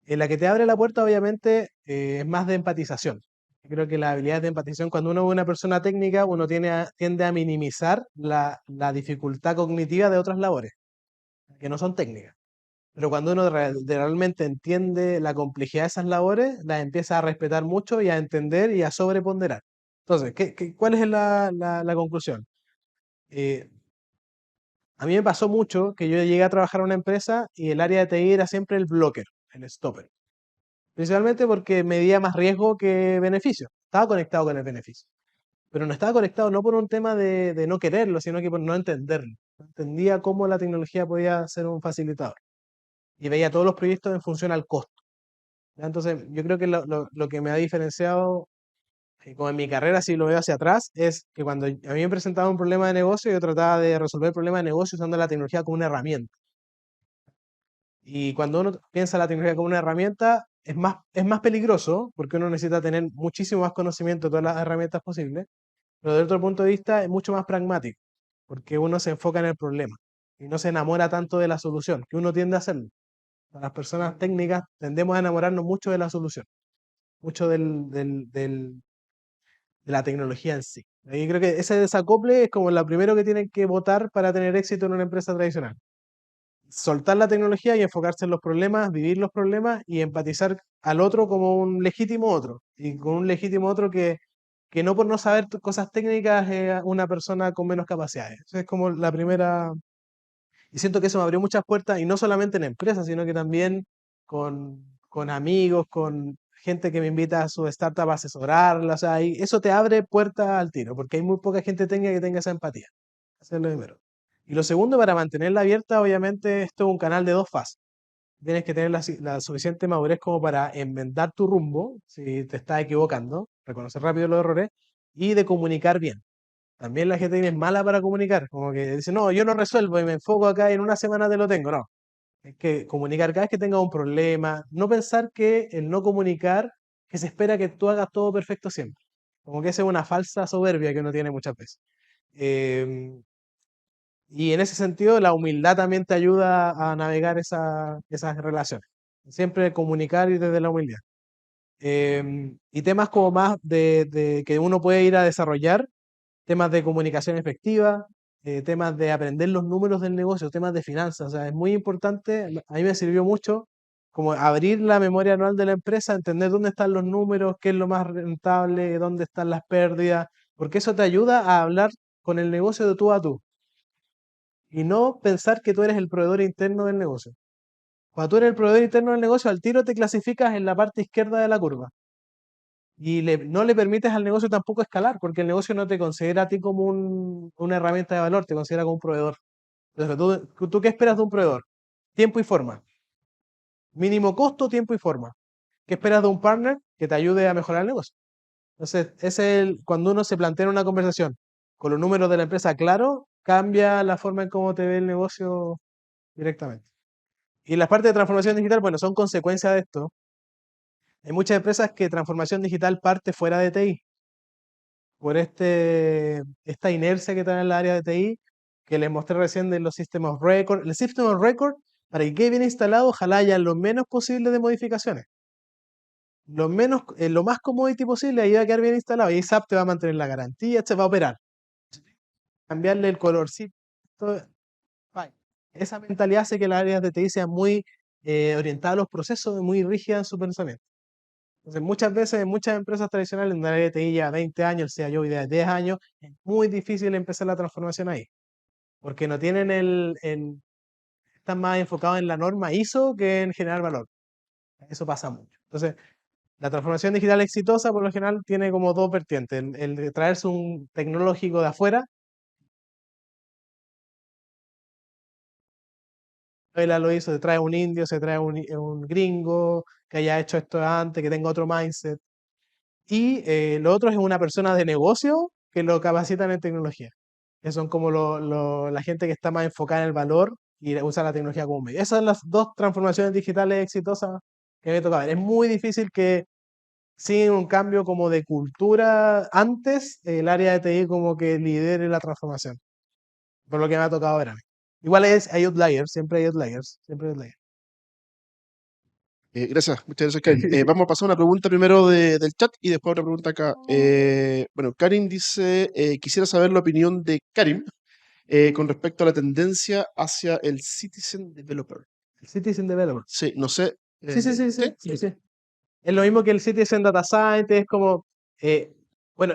En la que te abre la puerta, obviamente, es más de empatización. Yo creo que las habilidades de empatización, cuando uno es una persona técnica, uno tiende a minimizar la dificultad cognitiva de otras labores, que no son técnicas. Pero cuando uno realmente entiende la complejidad de esas labores, las empieza a respetar mucho y a entender y a sobreponderar. Entonces, ¿cuál es la conclusión? Eh, a mí me pasó mucho que yo llegué a trabajar en una empresa y el área de TI era siempre el blocker, el stopper. Principalmente porque medía más riesgo que beneficio. Estaba conectado con el beneficio. Pero no estaba conectado no por un tema de no quererlo, sino que por no entenderlo. No entendía cómo la tecnología podía ser un facilitador. Y veía todos los proyectos en función al costo. ¿Ya? Entonces, yo creo que lo que me ha diferenciado, como en mi carrera, si lo veo hacia atrás, es que cuando a mí me presentaba un problema de negocio, yo trataba de resolver el problema de negocio usando la tecnología como una herramienta. Y cuando uno piensa la tecnología como una herramienta, es más peligroso porque uno necesita tener muchísimo más conocimiento de todas las herramientas posibles, pero desde otro punto de vista es mucho más pragmático, porque uno se enfoca en el problema y no se enamora tanto de la solución, que uno tiende a hacerlo. Las personas técnicas tendemos a enamorarnos mucho de la solución, mucho de la tecnología en sí. Y creo que ese desacople es como lo primero que tienen que votar para tener éxito en una empresa tradicional. Soltar la tecnología y enfocarse en los problemas, vivir los problemas y empatizar al otro como un legítimo otro. Y con un legítimo otro que no por no saber cosas técnicas es una persona con menos capacidades. Esa es como la primera. Y siento que eso me abrió muchas puertas, y no solamente en empresas, sino que también con amigos, con gente que me invita a su startup a asesorarla, o sea, eso te abre puertas al tiro, porque hay muy poca gente técnica que tenga esa empatía. Eso es lo primero. Y lo segundo, para mantenerla abierta, obviamente, esto es un canal de dos fases. Tienes que tener la suficiente madurez como para enmendar tu rumbo, si te estás equivocando, reconocer rápido los errores, y de comunicar bien. También la gente es mala para comunicar, como que dice, no, yo lo resuelvo y me enfoco acá y en una semana te lo tengo. No, hay que comunicar cada vez que tengas un problema. No pensar que el no comunicar, que se espera que tú hagas todo perfecto siempre. Como que esa es una falsa soberbia que uno tiene muchas veces. Em, y en ese sentido, la humildad también te ayuda a navegar esas relaciones. Siempre comunicar y desde la humildad. Y temas como más de que uno puede ir a desarrollar, temas de comunicación efectiva, temas de aprender los números del negocio, temas de finanzas. O sea, es muy importante, a mí me sirvió mucho como abrir la memoria anual de la empresa, entender dónde están los números, qué es lo más rentable, dónde están las pérdidas, porque eso te ayuda a hablar con el negocio de tú a tú y no pensar que tú eres el proveedor interno del negocio. Cuando tú eres el proveedor interno del negocio, al tiro te clasificas en la parte izquierda de la curva y no le permites al negocio tampoco escalar, porque el negocio no te considera a ti como una herramienta de valor, te considera como un proveedor. Entonces, ¿tú qué esperas de un proveedor? Tiempo y forma. Mínimo costo, tiempo y forma. ¿Qué esperas de un partner? Que te ayude a mejorar el negocio. Entonces, cuando uno se plantea en una conversación con los números de la empresa claro, cambia la forma en cómo te ve el negocio directamente. Y las partes de transformación digital, bueno, son consecuencia de esto. Hay muchas empresas que transformación digital parte fuera de TI, por esta inercia que está en el área de TI, que les mostré recién de los sistemas record. El sistema record, para que quede bien instalado, ojalá haya lo menos posible de modificaciones. Lo más commodity posible, ahí va a quedar bien instalado. Y SAP te va a mantener la garantía, se va a operar. Cambiarle el colorcito. Bye. Esa mentalidad hace que las áreas de TI sean muy orientadas a los procesos y muy rígidas en su pensamiento. Entonces, muchas veces en muchas empresas tradicionales, en el área de TI ya 20 años, el sea yo hoy de 10 años, es muy difícil empezar la transformación ahí, porque no tienen están más enfocados en la norma ISO que en generar valor. Eso pasa mucho. Entonces, la transformación digital exitosa, por lo general, tiene como dos vertientes. El de traerse un tecnológico de afuera, Vela lo hizo, se trae un indio, se trae un gringo que haya hecho esto antes, que tenga otro mindset. Y lo otro es una persona de negocio que lo capacitan en tecnología. Que son como la gente que está más enfocada en el valor y usa la tecnología como un medio. Esas son las dos transformaciones digitales exitosas que me toca ver. Es muy difícil que sin un cambio como de cultura antes, el área de TI como que lidere la transformación. Por lo que me ha tocado ver a mí. Igual hay outliers, siempre hay outliers, siempre hay outliers. Gracias, muchas gracias, Karin. Vamos a pasar a una pregunta primero del chat y después otra pregunta acá. Bueno, Karin dice, quisiera saber la opinión de Karin con respecto a la tendencia hacia el Citizen Developer. El Citizen Developer. Sí, no sé. Sí, sí, sí, sí, ¿sí? sí. Es lo mismo que el Citizen Data Scientist, es como, bueno,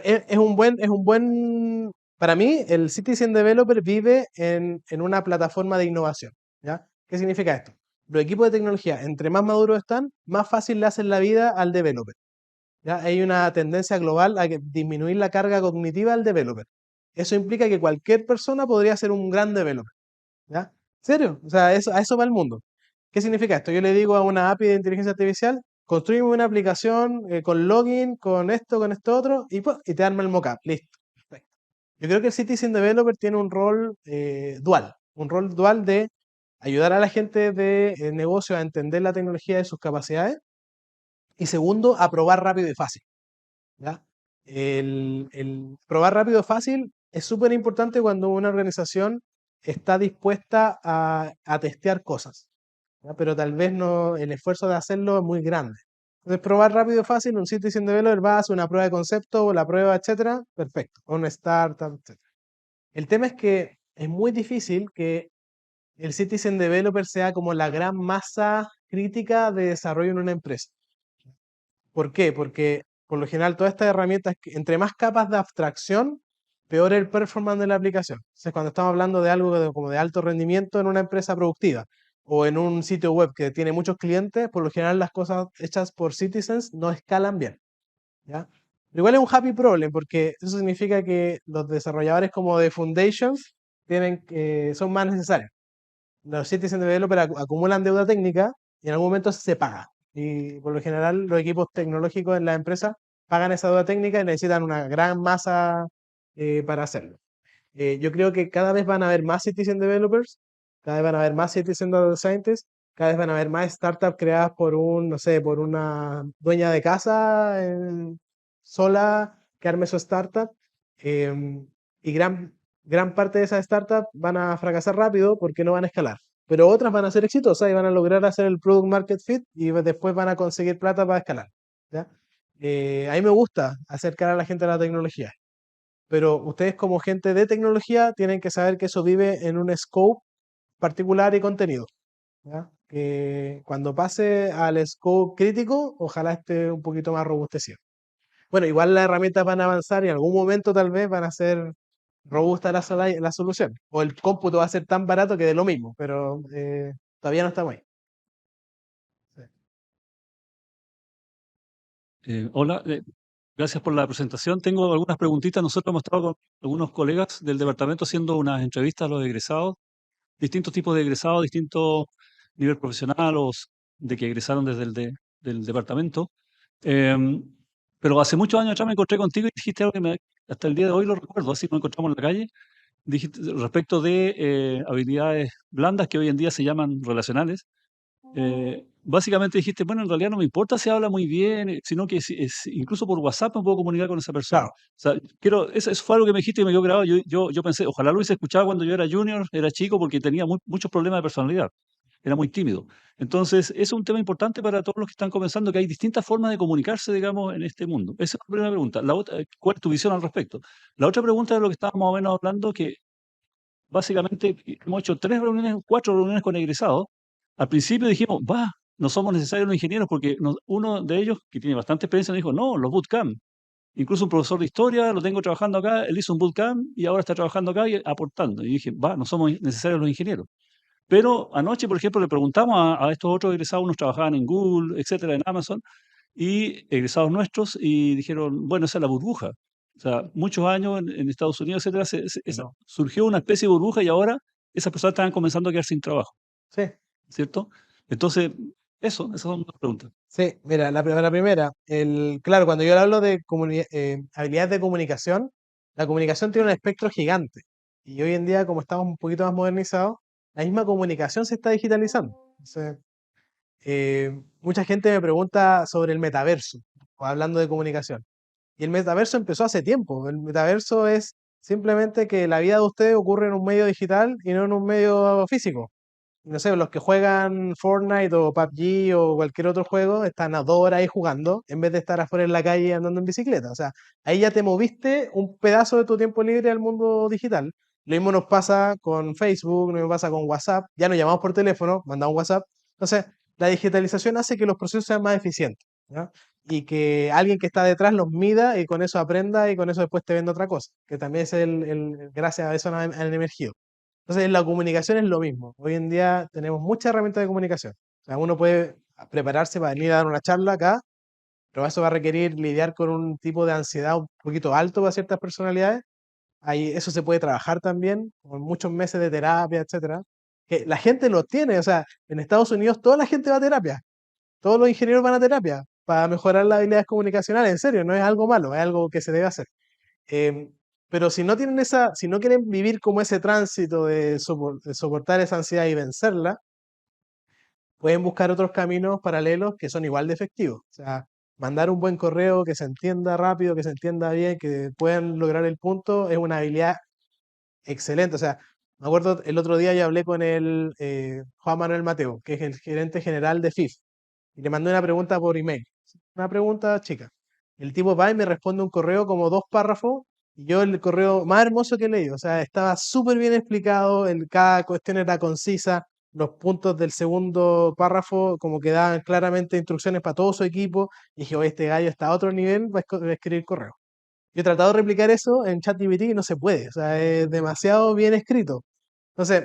para mí el Citizen Developer vive en una plataforma de innovación, ¿ya? ¿Qué significa esto? Los equipos de tecnología, entre más maduros están, más fácil le hacen la vida al developer, ¿ya? Hay una tendencia global a disminuir la carga cognitiva al developer. Eso implica que cualquier persona podría ser un gran developer, ¿ya? ¿En serio? O sea, a eso va el mundo. ¿Qué significa esto? Yo le digo a una API de inteligencia artificial, construye una aplicación con login, con esto otro, y te arma el mockup. Listo. Perfecto. Yo creo que el Citizen Developer tiene un rol dual de ayudar a la gente de negocio a entender la tecnología de sus capacidades, y segundo, a probar rápido y fácil, ¿ya? El probar rápido y fácil es súper importante cuando una organización está dispuesta a testear cosas, ¿ya? Pero tal vez no, el esfuerzo de hacerlo es muy grande. Entonces, probar rápido y fácil, un Citizen Developer va a hacer una prueba de concepto, o la prueba, etcétera, perfecto, o una startup, etcétera. El tema es que es muy difícil que el Citizen Developer sea como la gran masa crítica de desarrollo en una empresa. ¿Por qué? Porque por lo general todas estas herramientas, entre más capas de abstracción, peor el performance de la aplicación. Entonces, cuando estamos hablando de algo como de alto rendimiento en una empresa productiva, o en un sitio web que tiene muchos clientes, por lo general las cosas hechas por citizens no escalan bien, ¿ya? Pero igual es un happy problem porque eso significa que los desarrolladores como de Foundations son más necesarios. Los citizen developers acumulan deuda técnica y en algún momento se paga. Y por lo general los equipos tecnológicos en la empresa pagan esa deuda técnica y necesitan una gran masa para hacerlo. Yo creo que cada vez van a haber más citizen developers, cada vez van a haber más citizen data scientists, cada vez van a haber más startups creadas por no sé, por una dueña de casa sola que arme su startup. Y gran parte de esas startups van a fracasar rápido porque no van a escalar. Pero otras van a ser exitosas y van a lograr hacer el product market fit y después van a conseguir plata para escalar. ¿Ya? A mí me gusta acercar a la gente a la tecnología, pero ustedes como gente de tecnología tienen que saber que eso vive en un scope particular y contenido, ¿ya? Que cuando pase al scope crítico, ojalá esté un poquito más robustecido. Bueno, igual las herramientas van a avanzar y en algún momento tal vez van a ser robustas la solución. O el cómputo va a ser tan barato que de lo mismo, pero todavía no estamos ahí. Sí. Hola, gracias por la presentación. Tengo algunas preguntitas. Nosotros hemos estado con algunos colegas del departamento haciendo unas entrevistas a los egresados, distintos tipos de egresados, distintos nivel profesional o de que egresaron desde del departamento. Em, pero hace muchos años atrás me encontré contigo y dijiste algo que hasta el día de hoy lo recuerdo, así nos encontramos en la calle. Dijiste respecto de habilidades blandas que hoy en día se llaman relacionales. Básicamente dijiste, bueno, en realidad no me importa si habla muy bien, sino que incluso por WhatsApp me puedo comunicar con esa persona. Claro, O sea, eso fue algo que me dijiste y me quedó grabado. Yo pensé, ojalá lo hubiese escuchado cuando yo era junior, era chico, porque tenía muchos problemas de personalidad. Era muy tímido. Entonces, eso es un tema importante para todos los que están comenzando, que hay distintas formas de comunicarse, digamos, en este mundo. Esa es la primera pregunta. La otra, ¿cuál es tu visión al respecto? La otra pregunta es lo que estábamos más o menos hablando, que básicamente hemos hecho 3 reuniones, 4 reuniones con egresados. Al principio dijimos, no somos necesarios los ingenieros, porque uno de ellos, que tiene bastante experiencia, nos dijo, no, los bootcamp. Incluso un profesor de historia, lo tengo trabajando acá, él hizo un bootcamp y ahora está trabajando acá y aportando. Y dije, no somos necesarios los ingenieros. Pero anoche, por ejemplo, le preguntamos a estos otros egresados, unos trabajaban en Google, etcétera, en Amazon, y egresados nuestros, y dijeron, bueno, esa es la burbuja. O sea, muchos años en Estados Unidos, etcétera, no. surgió una especie de burbuja y ahora esas personas están comenzando a quedar sin trabajo, Sí, ¿cierto? Entonces, esas son las preguntas. sí, mira, la primera, claro, cuando yo hablo de habilidades de comunicación, la comunicación tiene un espectro gigante. Y hoy en día, como estamos un poquito más modernizados, la misma comunicación se está digitalizando. Entonces, mucha gente me pregunta sobre el metaverso, o hablando de comunicación. Y el metaverso empezó hace tiempo. El metaverso es simplemente que la vida de ustedes ocurre en un medio digital y no en un medio físico. No sé, los que juegan Fortnite o PUBG o cualquier otro juego están a 2 horas ahí jugando en vez de estar afuera en la calle andando en bicicleta. O sea, ahí ya te moviste un pedazo de tu tiempo libre al mundo digital. Lo mismo nos pasa con Facebook, lo mismo pasa con WhatsApp. Ya nos llamamos por teléfono, mandamos WhatsApp. Entonces, la digitalización hace que los procesos sean más eficientes, ¿ya? Y que alguien que está detrás los mida y con eso aprenda y con eso después te venda otra cosa, que también es gracias a eso han emergido. Entonces, la comunicación es lo mismo. Hoy en día tenemos muchas herramientas de comunicación. O sea, uno puede prepararse para venir a dar una charla acá, pero eso va a requerir lidiar con un tipo de ansiedad un poquito alto para ciertas personalidades. Ahí eso se puede trabajar también, con muchos meses de terapia, etcétera. Que la gente lo tiene, o sea, en Estados Unidos toda la gente va a terapia, todos los ingenieros van a terapia para mejorar las habilidades comunicacionales, en serio, no es algo malo, es algo que se debe hacer. Em, pero si no tienen si no quieren vivir como ese tránsito de soportar esa ansiedad y vencerla, pueden buscar otros caminos paralelos que son igual de efectivos. O sea, mandar un buen correo que se entienda rápido, que se entienda bien, que puedan lograr el punto, es una habilidad excelente. O sea, me acuerdo el otro día yo hablé con el Juan Manuel Mateo, que es el gerente general de FIF, y le mandé una pregunta por email, una pregunta chica. El tipo va y me responde un correo como 2 párrafos, y yo el correo más hermoso que leí, o sea, estaba súper bien explicado, cada cuestión era concisa, los puntos del segundo párrafo como que daban claramente instrucciones para todo su equipo, y dije, oye, este gallo está a otro nivel, va a escribir correo. Yo he tratado de replicar eso en ChatGPT y no se puede, o sea, es demasiado bien escrito. Entonces,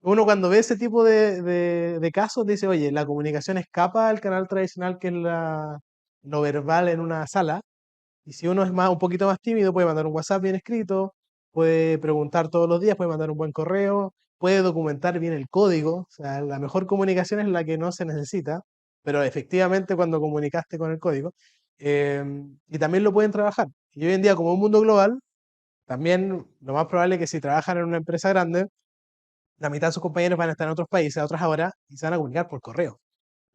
Uno cuando ve ese tipo de casos dice, oye, la comunicación escapa al canal tradicional que es lo verbal en una sala. Y si uno es un poquito más tímido, puede mandar un WhatsApp bien escrito, puede preguntar todos los días, puede mandar un buen correo, puede documentar bien el código. O sea, la mejor comunicación es la que no se necesita, pero efectivamente cuando comunicaste con el código. eh, y también lo pueden trabajar. Y hoy en día, como un mundo global, también lo más probable es que si trabajan en una empresa grande, la mitad de sus compañeros van a estar en otros países a otras horas y se van a comunicar por correo.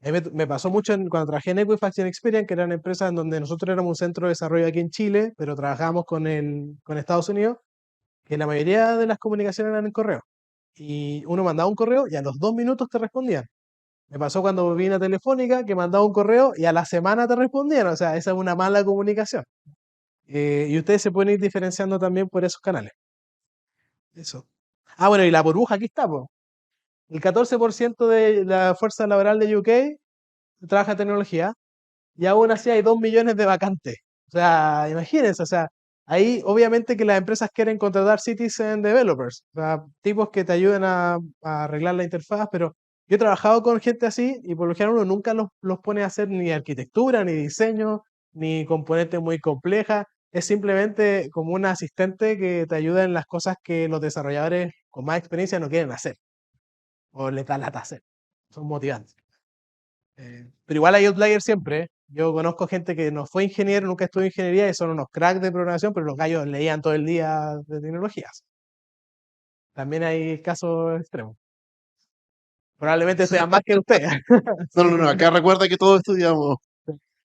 A mí me pasó mucho cuando trabajé en Equifax y en Experian, que eran empresas en donde nosotros éramos un centro de desarrollo aquí en Chile, pero trabajábamos con Estados Unidos, que la mayoría de las comunicaciones eran en correo. Y uno mandaba un correo y a los 2 minutos te respondían. Me pasó cuando vine a Telefónica, que mandaba un correo y a la semana te respondían. O sea, esa es una mala comunicación. Y ustedes se pueden ir diferenciando también por esos canales. Eso. Ah, bueno, y la burbuja, aquí está, po. El 14% de la fuerza laboral de UK trabaja en tecnología y aún así hay 2 millones de vacantes. O sea, imagínense, o sea, ahí obviamente que las empresas quieren contratar citizen developers, o sea, tipos que te ayuden a arreglar la interfaz, pero yo he trabajado con gente así y por lo general uno nunca los pone a hacer ni arquitectura, ni diseño, ni componentes muy complejas. Es simplemente como un asistente que te ayuda en las cosas que los desarrolladores con más experiencia no quieren hacer o les da lata hacer. Son motivantes. Pero igual hay outliers siempre. ¿Eh? Yo conozco gente que no fue ingeniero, nunca estudió ingeniería y son unos cracks de programación, pero los gallos leían todo el día de tecnologías. También hay casos extremos. Probablemente sean más que usted. No, no, no, acá recuerda que todos estudiamos.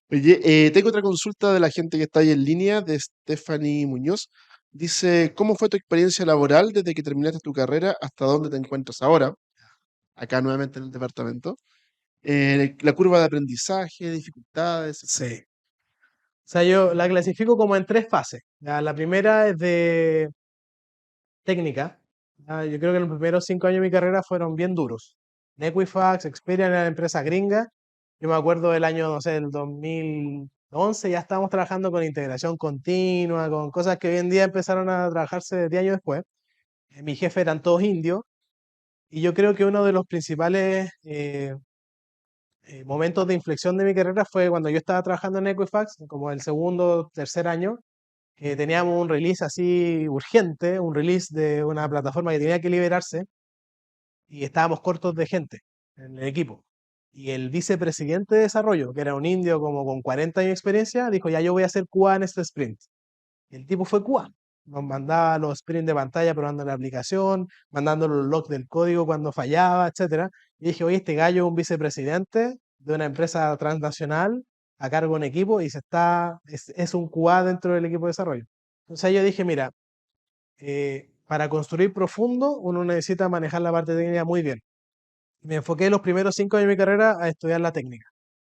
Oye, tengo otra consulta de la gente que está ahí en línea, de Stephanie Muñoz. Dice, ¿cómo fue tu experiencia laboral desde que terminaste tu carrera hasta dónde te encuentras ahora? Acá nuevamente en el departamento. La curva de aprendizaje, dificultades, etcétera. Sí. O sea, yo la clasifico como en 3 fases. Ya, la primera es de técnica. Ya, yo creo que los primeros 5 años de mi carrera fueron bien duros. En Equifax, Experian era empresa gringa. Yo me acuerdo del año, no sé, del 2011, ya estábamos trabajando con integración continua, con cosas que hoy en día empezaron a trabajarse 10 años después. Mi jefe eran todos indios y yo creo que uno de los principales momentos de inflexión de mi carrera fue cuando yo estaba trabajando en Equifax, como el segundo, tercer año, que teníamos un release así urgente, un release de una plataforma que tenía que liberarse y estábamos cortos de gente en el equipo. Y el vicepresidente de desarrollo, que era un indio como con 40 años de experiencia, dijo, ya yo voy a hacer QA en este sprint. Y el tipo fue QA. Nos mandaba los sprints de pantalla probando la aplicación, mandando los logs del código cuando fallaba, etcétera. Y dije, oye, este gallo es un vicepresidente de una empresa transnacional a cargo de un equipo y es un QA dentro del equipo de desarrollo. Entonces yo dije, mira, para construir profundo uno necesita manejar la parte técnica muy bien. Me enfoqué los primeros 5 años de mi carrera a estudiar la técnica,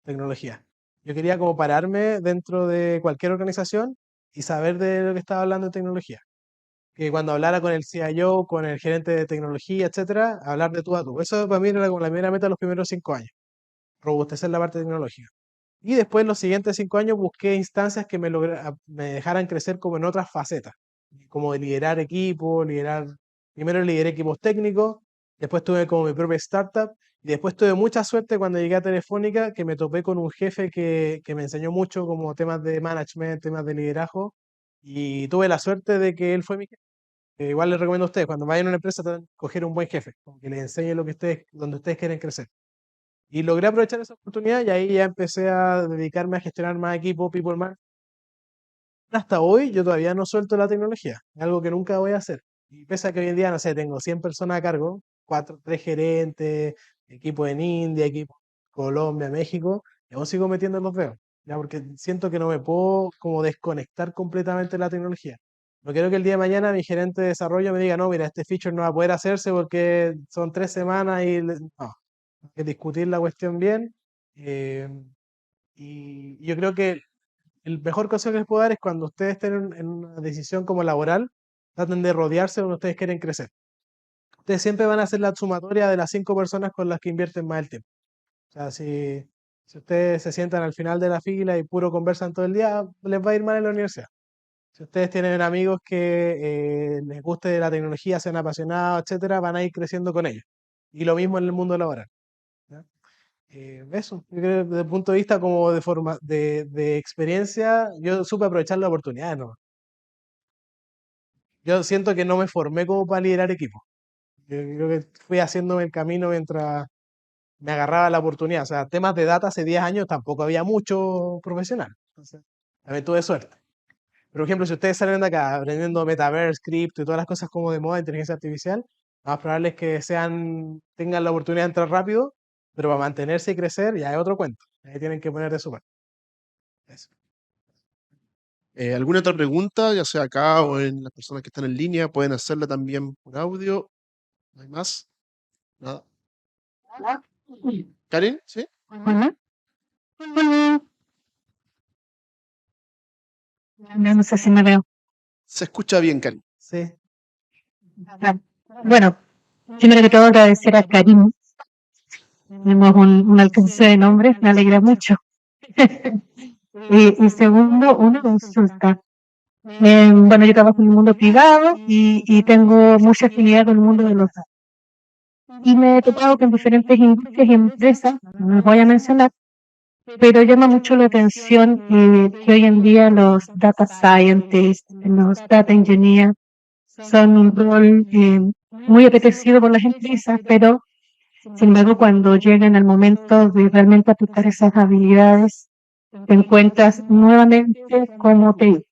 tecnología. Yo quería como pararme dentro de cualquier organización y saber de lo que estaba hablando de tecnología. Que cuando hablara con el CIO, con el gerente de tecnología, etcétera, hablar de tú a tú. Eso para mí era como la primera meta de los primeros 5 años, robustecer la parte tecnológica. Y después, en los siguientes 5 años, busqué instancias que me dejaran crecer como en otras facetas, como de liderar equipos, primero lideré equipos técnicos, después tuve como mi propia startup, y después tuve mucha suerte cuando llegué a Telefónica, que me topé con un jefe que me enseñó mucho como temas de management, temas de liderazgo, y tuve la suerte de que él fue mi jefe. Igual les recomiendo a ustedes, cuando vayan a una empresa, traten de coger un buen jefe, como que les enseñe donde ustedes quieren crecer. Y logré aprovechar esa oportunidad y ahí ya empecé a dedicarme a gestionar más equipo, people management. Hasta hoy yo todavía no suelto la tecnología, es algo que nunca voy a hacer. Y pese a que hoy en día, no sé, tengo 100 personas a cargo, 3 gerentes, equipo en India, equipo en Colombia, México, y aún sigo metiendo los dedos, ya porque siento que no me puedo como desconectar completamente de la tecnología. No quiero que el día de mañana mi gerente de desarrollo me diga, no, mira, este feature no va a poder hacerse porque son 3 semanas y no, hay que discutir la cuestión bien. eh, y yo creo que el mejor consejo que les puedo dar es cuando ustedes estén en una decisión como laboral, traten de rodearse donde ustedes quieren crecer. Ustedes siempre van a ser la sumatoria de las 5 personas con las que invierten más el tiempo. O sea, si ustedes se sientan al final de la fila y puro conversan todo el día, les va a ir mal en la universidad. Si ustedes tienen amigos que les guste la tecnología, sean apasionados, etcétera, van a ir creciendo con ellos. Y lo mismo en el mundo laboral. ¿Ya? Eso, yo creo que desde el punto de vista como de experiencia, yo supe aprovechar la oportunidad, ¿no? Yo siento que no me formé como para liderar equipos. Yo creo que fui haciéndome el camino mientras me agarraba la oportunidad. O sea, temas de data hace 10 años tampoco había mucho profesional. Entonces, también tuve suerte. Por ejemplo, si ustedes salen de acá aprendiendo Metaverse, cripto y todas las cosas como de moda, inteligencia artificial, lo más probable es que tengan la oportunidad de entrar rápido, pero para mantenerse y crecer ya es otro cuento. Ahí tienen que poner de su parte. Eso. ¿Alguna otra pregunta, ya sea acá o en las personas que están en línea? Pueden hacerla también por audio. ¿No hay más? Nada. ¿Karen? ¿Sí? Hola. Hola. No sé si me veo. Se escucha bien, Karen. Sí. Ah, bueno, primero que todo agradecer a Karim. Tenemos un alcance de nombres, me alegra mucho. Y segundo, una consulta. Bueno, yo trabajo en el mundo privado y tengo mucha afinidad con el mundo de los datos. Y me he topado con diferentes industrias y empresas, no las voy a mencionar, pero llama mucho la atención que hoy en día los data scientists, los data engineers, son un rol muy apetecido por las empresas, pero sin embargo cuando llegan al momento de realmente aplicar esas habilidades, te encuentras nuevamente como te...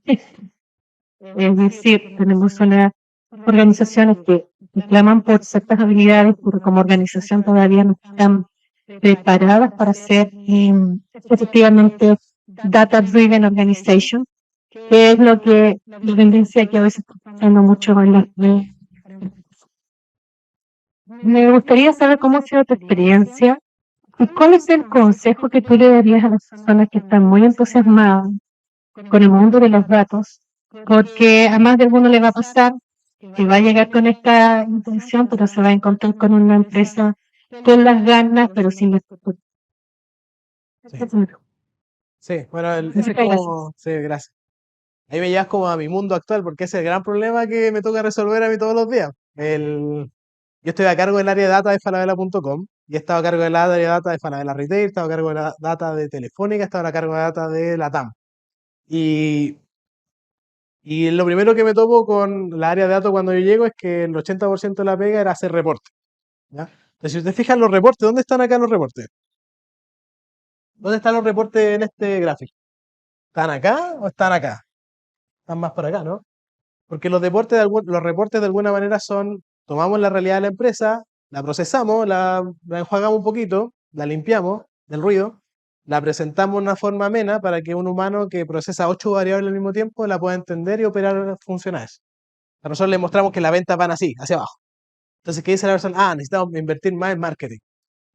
Es decir, tenemos unas organizaciones que reclaman por ciertas habilidades, pero como organización todavía no están preparadas para ser efectivamente data-driven organization, que es la tendencia que a veces está pasando mucho en las redes. Me gustaría saber cómo ha sido tu experiencia y cuál es el consejo que tú le darías a las personas que están muy entusiasmadas con el mundo de los datos, porque a más de alguno le va a pasar que va a llegar con esta intención, pero se va a encontrar con una empresa con las ganas, pero sin la estructura. Sí. Sí, bueno, ese es Muchas gracias. como, sí, gracias. Ahí me llevas como a mi mundo actual, porque ese es el gran problema que me toca resolver a mí todos los días. Yo estoy a cargo del área de data de falabella.com y he estado a cargo del área de data de Falabella Retail, he estado a cargo de la data de Telefónica, he estado a cargo de data de Latam. Y, y lo primero que me topo con la área de datos cuando yo llego es que el 80% de la pega era hacer reportes. ¿Ya? Entonces, si ustedes fijan los reportes, ¿dónde están acá los reportes? ¿Dónde están los reportes en este gráfico? ¿Están acá o están acá? Están más por acá, ¿no? Porque los reportes de alguna manera son, tomamos la realidad de la empresa, la procesamos, la enjuagamos un poquito, la limpiamos del ruido, la presentamos de una forma amena para que un humano que procesa 8 variables al mismo tiempo la pueda entender y operar funciones. A nosotros le mostramos que las ventas van así, hacia abajo. Entonces, ¿qué dice la persona? Ah, necesitamos invertir más en marketing.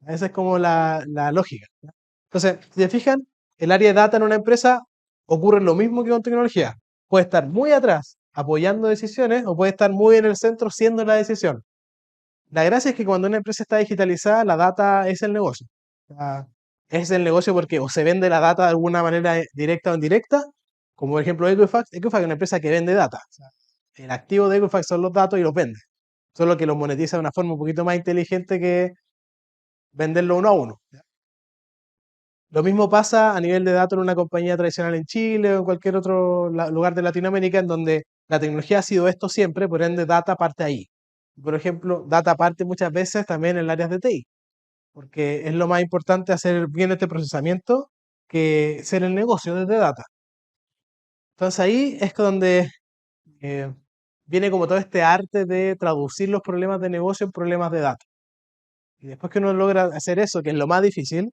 Esa es como la lógica. ¿Ya? Entonces, si se fijan, el área de data en una empresa ocurre lo mismo que con tecnología. Puede estar muy atrás apoyando decisiones o puede estar muy en el centro siendo la decisión. La gracia es que cuando una empresa está digitalizada, la data es el negocio. O sea, es el negocio porque o se vende la data de alguna manera directa o indirecta, como por ejemplo Equifax. Equifax es una empresa que vende data. O sea, el activo de Equifax son los datos y los vende. Solo que los monetiza de una forma un poquito más inteligente que venderlo uno a uno. ¿Ya? Lo mismo pasa a nivel de datos en una compañía tradicional en Chile o en cualquier otro lugar de Latinoamérica en donde la tecnología ha sido esto siempre, por ende data parte ahí. Por ejemplo, data parte muchas veces también en áreas de TI, porque es lo más importante hacer bien este procesamiento que ser el negocio desde data. Entonces ahí es donde eh, viene como todo este arte de traducir los problemas de negocio en problemas de data. Y después que uno logra hacer eso, que es lo más difícil,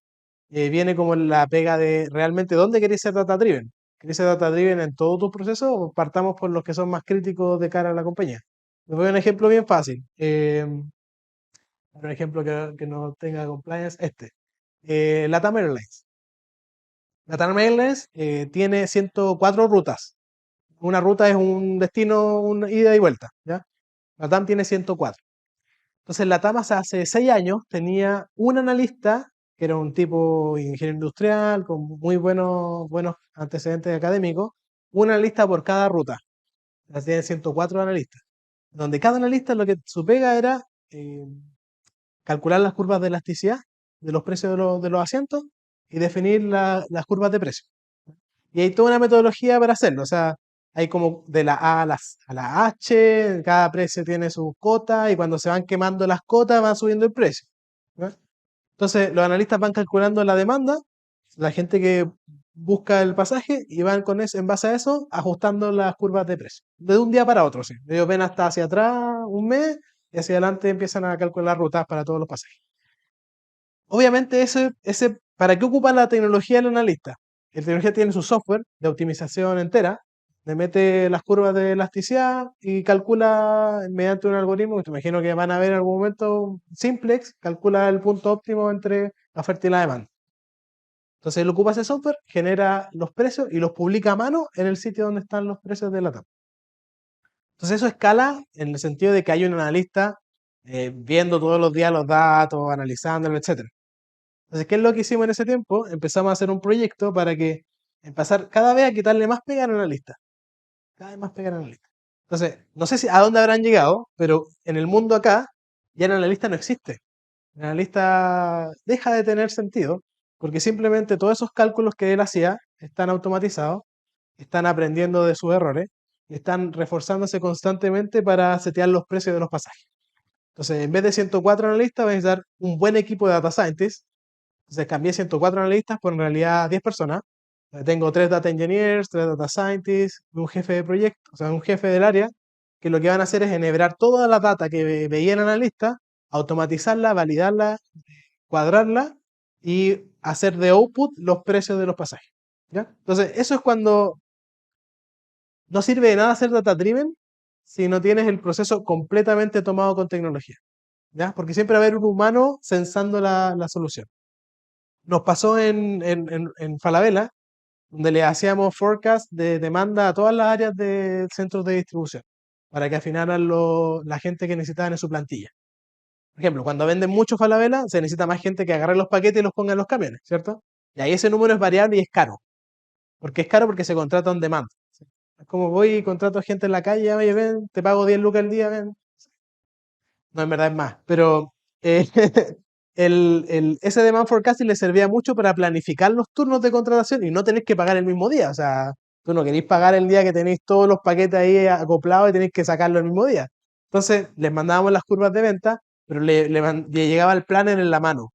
viene como la pega de realmente dónde queréis ser data driven. ¿Queréis ser data driven en todos tus procesos o partamos por los que son más críticos de cara a la compañía? Les doy un ejemplo bien fácil. Un ejemplo que no tenga compliance, LATAM Airlines. LATAM Airlines tiene 104 rutas. Una ruta es un destino, una ida y vuelta, ¿ya? LATAM tiene 104. Entonces, LATAM hace 6 años tenía un analista que era un tipo ingeniero industrial con muy buenos antecedentes académicos, un analista por cada ruta. Ya tienen 104 analistas. Donde cada analista lo que su pega era calcular las curvas de elasticidad de los precios de los asientos y definir las curvas de precio. Y hay toda una metodología para hacerlo. O sea, hay como de la A a la H, cada precio tiene su cota y cuando se van quemando las cotas va subiendo el precio. ¿Ya? Entonces, los analistas van calculando la demanda, la gente que busca el pasaje y van con eso, en base a eso, ajustando las curvas de precio. De un día para otro, sí. Ellos ven hasta hacia atrás un mes y hacia adelante empiezan a calcular rutas para todos los pasajes. Obviamente, ¿para qué ocupa la tecnología del analista? La tecnología tiene su software de optimización entera, le mete las curvas de elasticidad y calcula mediante un algoritmo, que te imagino que van a ver en algún momento, simplex, calcula el punto óptimo entre la oferta y la demanda. Entonces él ocupa ese software, genera los precios y los publica a mano en el sitio donde están los precios de la tabla. Entonces eso escala en el sentido de que hay un analista viendo todos los días los datos, analizándolos, etc. Entonces, ¿qué es lo que hicimos en ese tiempo? Empezamos a hacer un proyecto para que empezar cada vez a quitarle más pega a la lista. Cada vez más pega a la lista. Entonces, no sé si a dónde habrán llegado, pero en el mundo acá ya el analista no existe. El analista deja de tener sentido porque simplemente todos esos cálculos que él hacía están automatizados, están aprendiendo de sus errores y están reforzándose constantemente para setear los precios de los pasajes. Entonces, en vez de 104 analistas, vais a dar un buen equipo de data scientists. Entonces cambié 104 analistas por en realidad 10 personas. Tengo 3 data engineers, 3 data scientists, un jefe de proyecto, o sea, un jefe del área, que lo que van a hacer es enhebrar toda la data que veía el analista, automatizarla, validarla, cuadrarla y hacer de output los precios de los pasajes. ¿Ya? Entonces, eso es cuando no sirve de nada hacer data driven si no tienes el proceso completamente tomado con tecnología. ¿Ya? Porque siempre va a haber un humano sensando la solución. Nos pasó en Falabella, donde le hacíamos forecast de demanda a todas las áreas de centros de distribución, para que afinaran la gente que necesitaban en su plantilla. Por ejemplo, cuando venden mucho Falabella, se necesita más gente que agarre los paquetes y los ponga en los camiones, ¿cierto? Y ahí ese número es variable y es caro. ¿Por qué es caro? Porque se contrata on demand. Es como voy y contrato gente en la calle, oye, ven, te pago 10 lucas al día, ven. No, en verdad es más, pero eh, ese demand forecasting le servía mucho para planificar los turnos de contratación y no tener que pagar el mismo día. O sea, tú no queréis pagar el día que tenéis todos los paquetes ahí acoplados y tenéis que sacarlo el mismo día. Entonces, les mandábamos las curvas de venta, pero le llegaba el planner en la mano.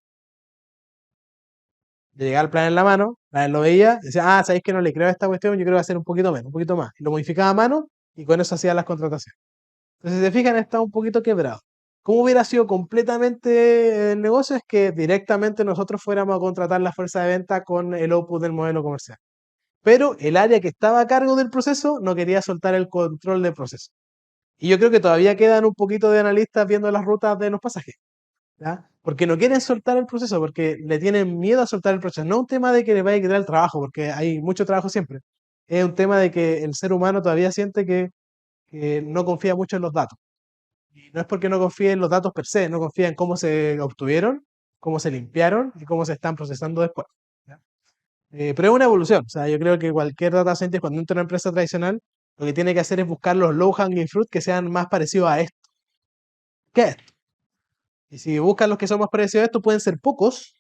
Le llegaba el plan en la mano, lo veía, decía, sabéis que no le creo a esta cuestión, yo creo que va a ser un poquito menos, un poquito más. Y lo modificaba a mano y con eso hacía las contrataciones. Entonces, si se fijan, está un poquito quebrado. ¿Cómo hubiera sido completamente el negocio? Es que directamente nosotros fuéramos a contratar la fuerza de venta con el output del modelo comercial. Pero el área que estaba a cargo del proceso no quería soltar el control del proceso. Y yo creo que todavía quedan un poquito de analistas viendo las rutas de los pasajes. ¿Ya? Porque no quieren soltar el proceso, porque le tienen miedo a soltar el proceso. No es un tema de que le vaya a quitar el trabajo, porque hay mucho trabajo siempre. Es un tema de que el ser humano todavía siente que no confía mucho en los datos. Y no es porque no confíe en los datos per se, no confía en cómo se obtuvieron, cómo se limpiaron y cómo se están procesando después. ¿Ya? Pero es una evolución. O sea, yo creo que cualquier data scientist cuando entra en una empresa tradicional, lo que tiene que hacer es buscar los low hanging fruit que sean más parecidos a esto. ¿Qué es esto? Y si buscan los que son más parecidos a esto, pueden ser pocos,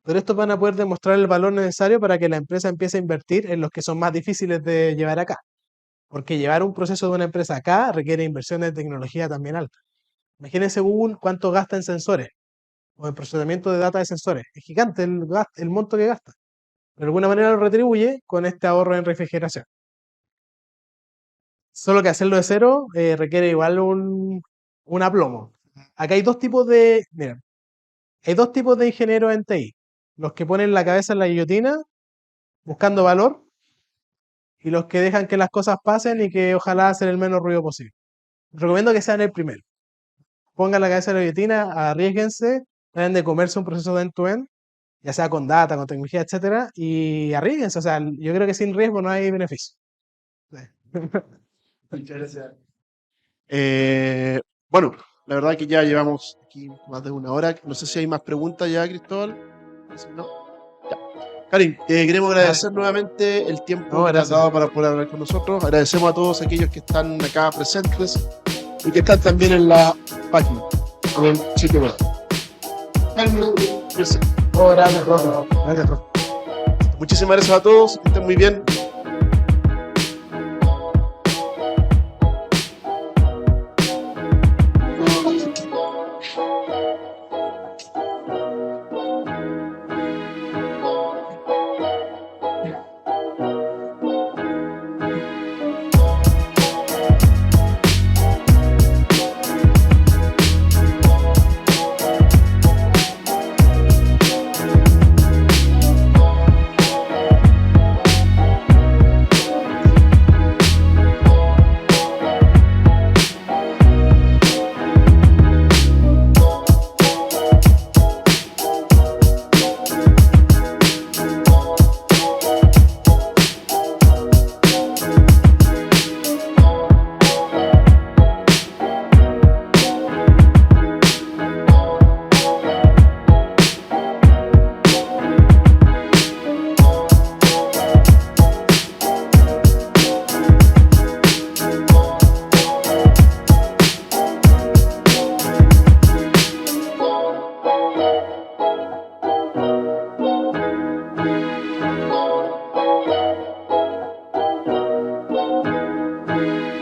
pero estos van a poder demostrar el valor necesario para que la empresa empiece a invertir en los que son más difíciles de llevar acá. Porque llevar un proceso de una empresa acá requiere inversiones de tecnología también altas. Imagínense Google cuánto gasta en sensores o en procesamiento de data de sensores. Es gigante el monto que gasta. De alguna manera lo retribuye con este ahorro en refrigeración. Solo que hacerlo de cero requiere igual un aplomo. Acá hay dos tipos de, miren, hay dos tipos de ingenieros en TI. Los que ponen la cabeza en la guillotina buscando valor y los que dejan que las cosas pasen y que ojalá hacen el menos ruido posible. Recomiendo que sean el primero. Pongan la cabeza en la guillotina, arriesguense, traten de comerse un proceso de end-to-end, ya sea con data, con tecnología, etcétera, y arriesguense. O sea, yo creo que sin riesgo no hay beneficio. Sí. Muchas gracias. Bueno, la verdad que ya llevamos aquí más de una hora. No sé si hay más preguntas ya, Cristóbal. Si no, ya. Karim, queremos agradecer nuevamente el tiempo No, que te has gracias. dado para poder hablar con nosotros. Agradecemos a todos aquellos que están acá presentes y que están también en la página, en el sitio web. Gracias, profe. Muchísimas gracias a todos, que estén muy bien.